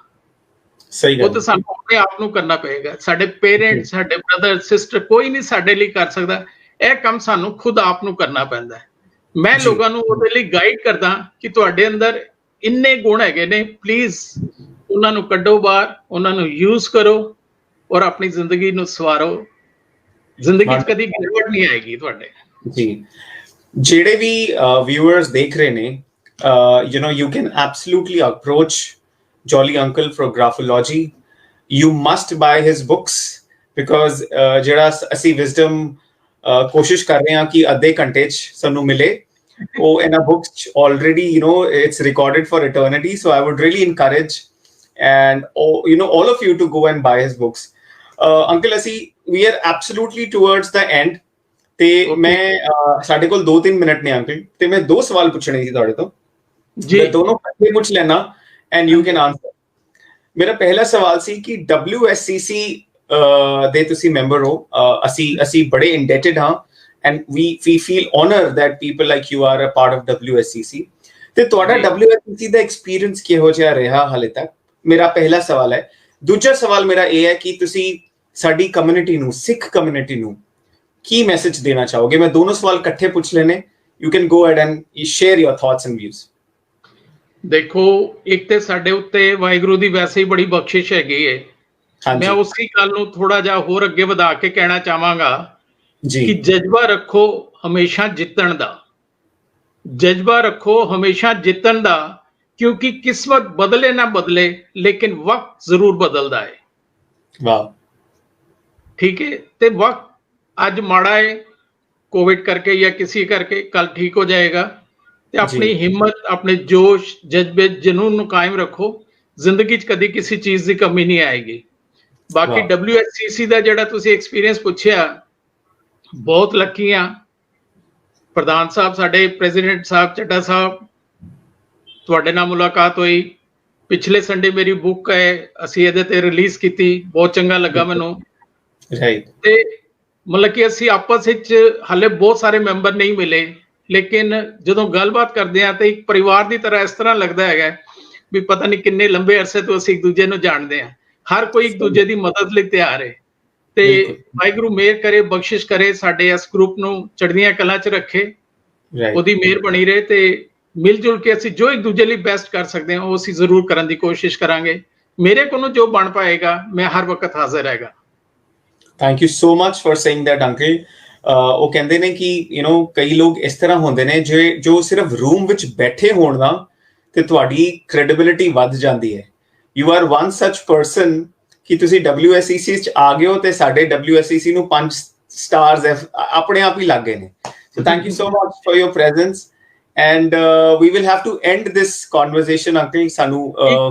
Speaker 1: ਸਹੀ
Speaker 2: ਉਹ
Speaker 1: ਗੱਲ
Speaker 2: ਤਾਂ ਸਾਨੂੰ ਆਪਣੇ ਆਪ ਨੂੰ ਕਰਨਾ ਪਏਗਾ। ਸਾਡੇ ਪੇਰੈਂਟਸ, ਸਾਡੇ ਬ੍ਰਦਰ ਸਿਸਟਰ, ਕੋਈ ਨਹੀਂ ਸਾਡੇ ਲਈ ਕਰ ਸਕਦਾ। ਇਹ ਕੰਮ ਸਾਨੂੰ ਖੁਦ ਆਪ ਨੂੰ ਕਰਨਾ ਪੈਂਦਾ ਹੈ। ਮੈਂ
Speaker 1: ਜੀ
Speaker 2: ਲੋਕਾਂ ਨੂੰ ਉਹਦੇ ਲਈ ਗਾਈਡ ਕਰਦਾ ਕਿ ਤੁਹਾਡੇ ਅੰਦਰ ਇੰਨੇ ਗੁਣ ਹੈਗੇ ਨੇ, ਪਲੀਜ਼ ਉਹਨਾਂ ਨੂੰ ਕੱਢੋ ਬਾਹਰ, ਉਹਨਾਂ ਨੂੰ ਯੂਜ਼ ਕਰੋ ਔਰ ਆਪਣੀ ਜ਼ਿੰਦਗੀ ਨੂੰ ਸਵਾਰੋ। ਜ਼ਿੰਦਗੀ 'ਚ ਕਦੀ ਗਿਰਾਵਟ ਨਹੀਂ ਆਏਗੀ ਤੁਹਾਡੇ।
Speaker 1: ਜੀ ਜਿਹੜੇ ਵੀ viewers ਦੇਖ ਰਹੇ ਨੇ, you can absolutely approach Jolly Uncle for graphology. You must buy his books because ਜਿਹੜਾ ਅਸੀਂ wisdom ਕੋਸ਼ਿਸ਼ ਕਰ ਰਹੇ ਹਾਂ ਕਿ ਅੱਧੇ ਘੰਟੇ 'ਚ ਸਾਨੂੰ ਮਿਲੇ, ਉਹ ਇਹਨਾਂ books 'ਚ already it's recorded for eternity. So I would really encourage and all of you to go and buy his books. Uncle, we are absolutely towards the end. ਤੇ ਮੈਂ ਸਾਡੇ ਕੋਲ 2-3 ਮਿੰਟ ਨੇ ਅੰਕਲ, ਤੇ ਮੈਂ 2 ਸਵਾਲ ਪੁੱਛਣੇ ਸੀ ਤੁਹਾਡੇ ਤੋਂ
Speaker 2: ਜੀ
Speaker 1: ਮੈਂ ਦੋਨੋਂ ਇਕੱਠੇ ਪੁੱਛ ਲੈਣਾ ਐਂਡ ਯੂ ਕੈਨ ਆਨਸਰ। ਮੇਰਾ ਪਹਿਲਾ ਸਵਾਲ ਸੀ ਕਿ WSCC ਦੇ ਤੁਸੀਂ ਮੈਂਬਰ ਹੋ, ਅਸੀਂ ਬੜੇ ਇੰਡੈਟਡ ਹਾਂ and we feel honor that people like you are a part of WSCC. ਤੇ ਤੁਹਾਡਾ WSCC ਦਾ ਐਕਸਪੀਰੀਅੰਸ ਕਿਹੋ ਜਿਹਾ ਰਿਹਾ ਹਾਲੇ ਤੱਕ? ਮੇਰਾ ਪਹਿਲਾ ਸਵਾਲ ਹੈ। ਦੂਜਾ ਸਵਾਲ ਮੇਰਾ ਇਹ ਹੈ ਕਿ ਤੁਸੀਂ ਸਾਡੀ ਕਮਿਊਨਿਟੀ ਨੂੰ, ਸਿੱਖ ਕਮਿਊਨਿਟੀ ਨੂੰ ਕੀ ਮੈਸੇਜ ਦੇਣਾ ਚਾਹੋਗੇ? ਮੈਂ ਦੋਨੋਂ ਸਵਾਲ ਇਕੱਠੇ ਪੁੱਛ ਲੈਣੇ, you can go ahead and share your thoughts and views.
Speaker 2: ਦੇਖੋ, ਇੱਕ ਤੇ ਸਾਡੇ ਉੱਤੇ ਵਾਹਿਗੁਰੂ ਦੀ ਵੈਸੇ ਹੀ ਬੜੀ ਬਖਸ਼ਿਸ਼ ਹੈਗੀ ਏ। ਮੈਂ ਉਸੇ ਗੱਲ ਨੂੰ ਥੋੜਾ ਜਿਹਾ ਹੋਰ ਅੱਗੇ ਵਧਾ ਕੇ ਕਹਿਣਾ ਚਾਹਾਂਗਾ ਕਿ ਜਜ਼ਬਾ ਰੱਖੋ ਹਮੇਸ਼ਾ ਜਿੱਤਣ ਦਾ, ਜਜ਼ਬਾ ਰੱਖੋ ਹਮੇਸ਼ਾ ਜਿੱਤਣ ਦਾ, ਕਿਉਂਕਿ ਕਿਸਮਤ ਬਦਲੇ ਨਾ ਬਦਲੇ ਲੇਕਿਨ ਵਕਤ ਜ਼ਰੂਰ ਬਦਲਦਾ ਹੈ।
Speaker 1: ਵਾਹ,
Speaker 2: ਠੀਕ ਹੈ। ਤੇ ਵਕਤ ਅੱਜ ਮਾੜਾ ਹੈ ਕੋਵਿਡ ਕਰਕੇ ਜਾਂ ਕਿਸੇ ਕਰਕੇ, ਕੱਲ ਠੀਕ ਹੋ ਜਾਏਗਾ। ਤੇ ਆਪਣੀ ਹਿੰਮਤ, ਆਪਣੇ ਜੋਸ਼, ਜਜ਼ਬੇ, ਜਨੂਨ ਨੂੰ ਕਾਇਮ ਰੱਖੋ। ਜ਼ਿੰਦਗੀ 'ਚ ਕਦੀ ਕਿਸੇ ਚੀਜ਼ ਦੀ ਕਮੀ ਨਹੀਂ ਆਏਗੀ। ਬਾਕੀ WSCC ਦਾ ਜਿਹੜਾ ਤੁਸੀਂ ਐਕਸਪੀਰੀਅੰਸ ਪੁੱਛਿਆ, ਬਹੁਤ ਲੱਕੀ ਆ। ਪ੍ਰਧਾਨ ਸਾਹਿਬ, ਸਾਡੇ ਪ੍ਰੈਜ਼ੀਡੈਂਟ ਸਾਹਿਬ, ਚੱਡਾ ਸਾਹਿਬ, ਤੁਹਾਡੇ ਨਾਲ ਮੁਲਾਕਾਤ ਹੋਈ। ਪਿਛਲੇ ਸੰਡੇ ਮੇਰੀ ਬੁੱਕ ਹੈ, ਅਸੀਂ ਇਹਦੇ ਤੇ ਰਿਲੀਜ਼ ਕੀਤੀ, ਬਹੁਤ ਚੰਗਾ ਲੱਗਾ ਮੈਨੂੰ। ਤੇ ਮਤਲਬ ਕਿ ਅਸੀਂ ਆਪਸ ਵਿੱਚ ਹਾਲੇ ਬਹੁਤ ਸਾਰੇ ਮੈਂਬਰ ਨਹੀਂ ਮਿਲੇ, ਲੇਕਿਨ ਜਦੋਂ ਗੱਲਬਾਤ ਕਰਦੇ ਹਾਂ ਤੇ ਇੱਕ ਪਰਿਵਾਰ ਦੀ ਤਰ੍ਹਾਂ ਇਸ ਤਰ੍ਹਾਂ ਲੱਗਦਾ ਹੈਗਾ ਵੀ ਪਤਾ ਨਹੀਂ ਕਿੰਨੇ ਲੰਬੇ ਅਰਸੇ ਤੋਂ ਅਸੀਂ ਇੱਕ ਦੂਜੇ ਨੂੰ ਜਾਣਦੇ ਹਾਂ। ਹਰ ਕੋਈ ਇੱਕ ਦੂਜੇ ਦੀ ਮਦਦ ਲਈ ਤਿਆਰ ਹੈ। ਤੇ ਵਾਹਿਗੁਰੂ ਮਿਹਰ ਕਰੇ, ਬਖਸ਼ਿਸ਼ ਕਰੇ, ਸਾਡੇ ਇਸ ਗਰੁੱਪ ਨੂੰ ਚੜ੍ਹਦੀਆਂ ਕਲਾਂ 'ਚ ਰੱਖੇ, ਉਹਦੀ ਮਿਹਰ ਬਣੀ ਰਹੇ। ਤੇ ਮਿਲ ਜੁਲ ਕੇ ਅਸੀਂ ਜੋ ਇੱਕ ਦੂਜੇ ਲਈ ਬੈਸਟ ਕਰ ਸਕਦੇ ਹਾਂ ਉਹ ਅਸੀਂ ਜ਼ਰੂਰ ਕਰਨ ਦੀ ਕੋਸ਼ਿਸ਼ ਕਰਾਂਗੇ। ਮੇਰੇ ਕੋਲੋਂ ਜੋ ਬਣ ਪਾਏਗਾ ਮੈਂ ਹਰ ਵਕਤ ਹਾਜ਼ਰ ਹੈਗਾ।
Speaker 1: Thank you so much for saying that, Uncle. ਉਹ ਕਹਿੰਦੇ ਨੇ ਕਿ ਕਈ ਲੋਕ ਇਸ ਤਰ੍ਹਾਂ ਹੁੰਦੇ ਨੇ ਜੋ ਸਿਰਫ ਰੂਮ ਵਿੱਚ ਬੈਠੇ ਹੋਣ ਨਾ ਤੇ ਤੁਹਾਡੀ ਕ੍ਰੈਡੀਬਿਲਿਟੀ ਵੱਧ ਜਾਂਦੀ ਹੈ। ਯੂ ਆਰ ਵਨ ਸੱਚ ਪਰਸਨ ਕਿ ਤੁਸੀਂ WSEC ਚ ਆ ਗਏ ਹੋ ਤੇ ਸਾਡੇ WSEC ਨੂੰ 5 ਸਟਾਰਸ ਆਪਣੇ ਆਪ ਹੀ ਲੱਗ ਗਏ ਨੇ। So thank you so much for your presence and we will have to end this conversation uncle. ਸਾਨੂੰ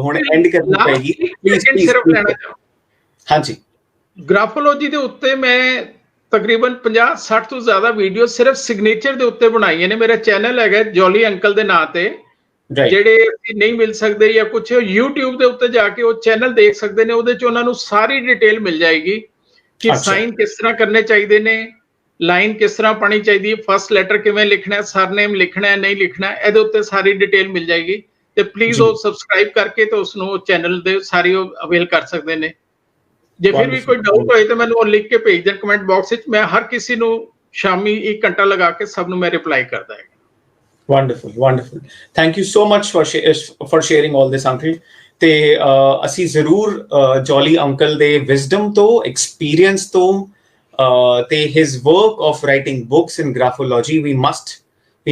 Speaker 1: ਹੁਣ ਐਂਡ ਕਰਨੀ ਪਏਗੀ। ਪਲੀਜ਼
Speaker 2: ਸਿਰਫ ਲੈਣਾ ਚਾਹਾਂ।
Speaker 1: ਹਾਂਜੀ,
Speaker 2: ਗ੍ਰਾਫੋਲੋਜੀ ਦੇ ਉੱਤੇ ਮੈਂ ਤਕਰੀਬਨ 50-60 ਤੋਂ ਜ਼ਿਆਦਾ ਵੀਡੀਓ ਸਿਰਫ ਸਿਗਨੇਚਰ ਦੇ ਉੱਤੇ ਬਣਾਈਆਂ ਨੇ। ਮੇਰਾ ਚੈਨਲ ਹੈਗਾ ਜੋਲੀ ਅੰਕਲ ਦੇ ਨਾਂ ਤੇ, ਜਿਹੜੇ ਨਹੀਂ ਮਿਲ ਸਕਦੇ ਜਾਂ ਕੁਝ YouTube ਦੇ ਉੱਤੇ ਜਾ ਕੇ ਉਹ ਚੈਨਲ ਦੇਖ ਸਕਦੇ ਨੇ। ਉਹਦੇ ਚ ਉਹਨਾਂ ਨੂੰ ਸਾਰੀ ਡਿਟੇਲ ਮਿਲ ਜਾਏਗੀ ਕਿ ਸਾਈਨ ਕਿਸ ਤਰ੍ਹਾਂ ਕਰਨੇ ਚਾਹੀਦੇ ਨੇ, ਲਾਈਨ ਕਿਸ ਤਰ੍ਹਾਂ ਪਾਣੀ ਚਾਹੀਦੀ ਹੈ, ਫਸਟ ਲੈਟਰ ਕਿਵੇਂ ਲਿਖਣਾ ਹੈ, ਸਰਨੇਮ ਲਿਖਣਾ ਹੈ ਨਹੀਂ ਲਿਖਣਾ, ਇਹਦੇ ਉੱਤੇ ਸਾਰੀ ਡਿਟੇਲ ਮਿਲ ਜਾਏਗੀ। ਤੇ ਪਲੀਜ਼ ਉਹ ਸਬਸਕ੍ਰਾਈਬ ਕਰਕੇ ਤੇ ਉਸ ਨੂੰ ਚੈਨਲ ਦੇ ਸਾਰੀ ਉਹ ਅਵੇਲ ਕਰ ਸਕਦੇ ਨੇ। ਜੇ ਫਿਰ ਵੀ ਕੋਈ ਡਾਊਟ ਹੋਏ ਤਾਂ ਮੈਨੂੰ ਉਹ ਲਿਖ ਕੇ ਭੇਜ ਦੇਣ ਕਮੈਂਟ ਬਾਕਸ ਵਿੱਚ। ਮੈਂ ਹਰ ਕਿਸੇ ਨੂੰ ਸ਼ਾਮੀ 1 ਘੰਟਾ ਲਗਾ ਕੇ ਸਭ ਨੂੰ ਮੈਂ ਰਿਪਲਾਈ ਕਰਦਾ ਹਾਂ।
Speaker 1: Wonderful wonderful, thank you so much for sharing all this uncle. ਤੇ ਅਸੀਂ ਜ਼ਰੂਰ ਜੋਲੀ ਅੰਕਲ ਦੇ ਵਿਜ਼ਡਮ ਤੋਂ, ਐਕਸਪੀਰੀਅੰਸ ਤੋਂ ਤੇ his work of writing books in graphology we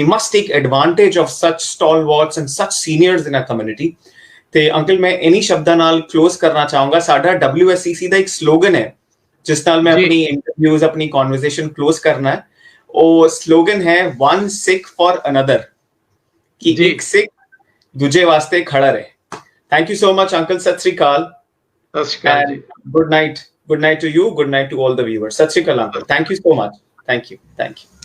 Speaker 1: must take advantage of such stalwarts and such seniors in our community। ਤੇ uncle ਮੈਂ ਇਨੀ ਸ਼ਬਦਾਂ ਨਾਲ ਕਲੋਜ਼ ਕਰਨਾ ਚਾਹੂੰਗਾ। ਸਾਡਾ WSEC ਦਾ ਇੱਕ ਸਲੋਗਨ ਹੈ ਜਿਸ ਨਾਲ ਮੈਂ ਆਪਣੀ ਇੰਟਰਵਿਊਜ਼, ਆਪਣੀ ਕਨਵਰਸੇਸ਼ਨ ਕਲੋਜ਼ ਕਰਨਾ ਹੈ। ਉਹ ਸਲੋਗਨ ਹੈ one Sikh for another, ਕਿ ਇੱਕ ਸਿੱਖ ਦੂਜੇ ਵਾਸਤੇ ਖੜਾ ਰਹੇ। Thank you so much uncle. Sat Sri ਅਕਾਲ।
Speaker 2: ਸਤਿ ਸ਼੍ਰੀ ਅਕਾਲ ਜੀ।
Speaker 1: Good night. Good night to you. Good night to all the viewers. Sat Sri Akal uncle. Thank you so much. Thank you. Thank you.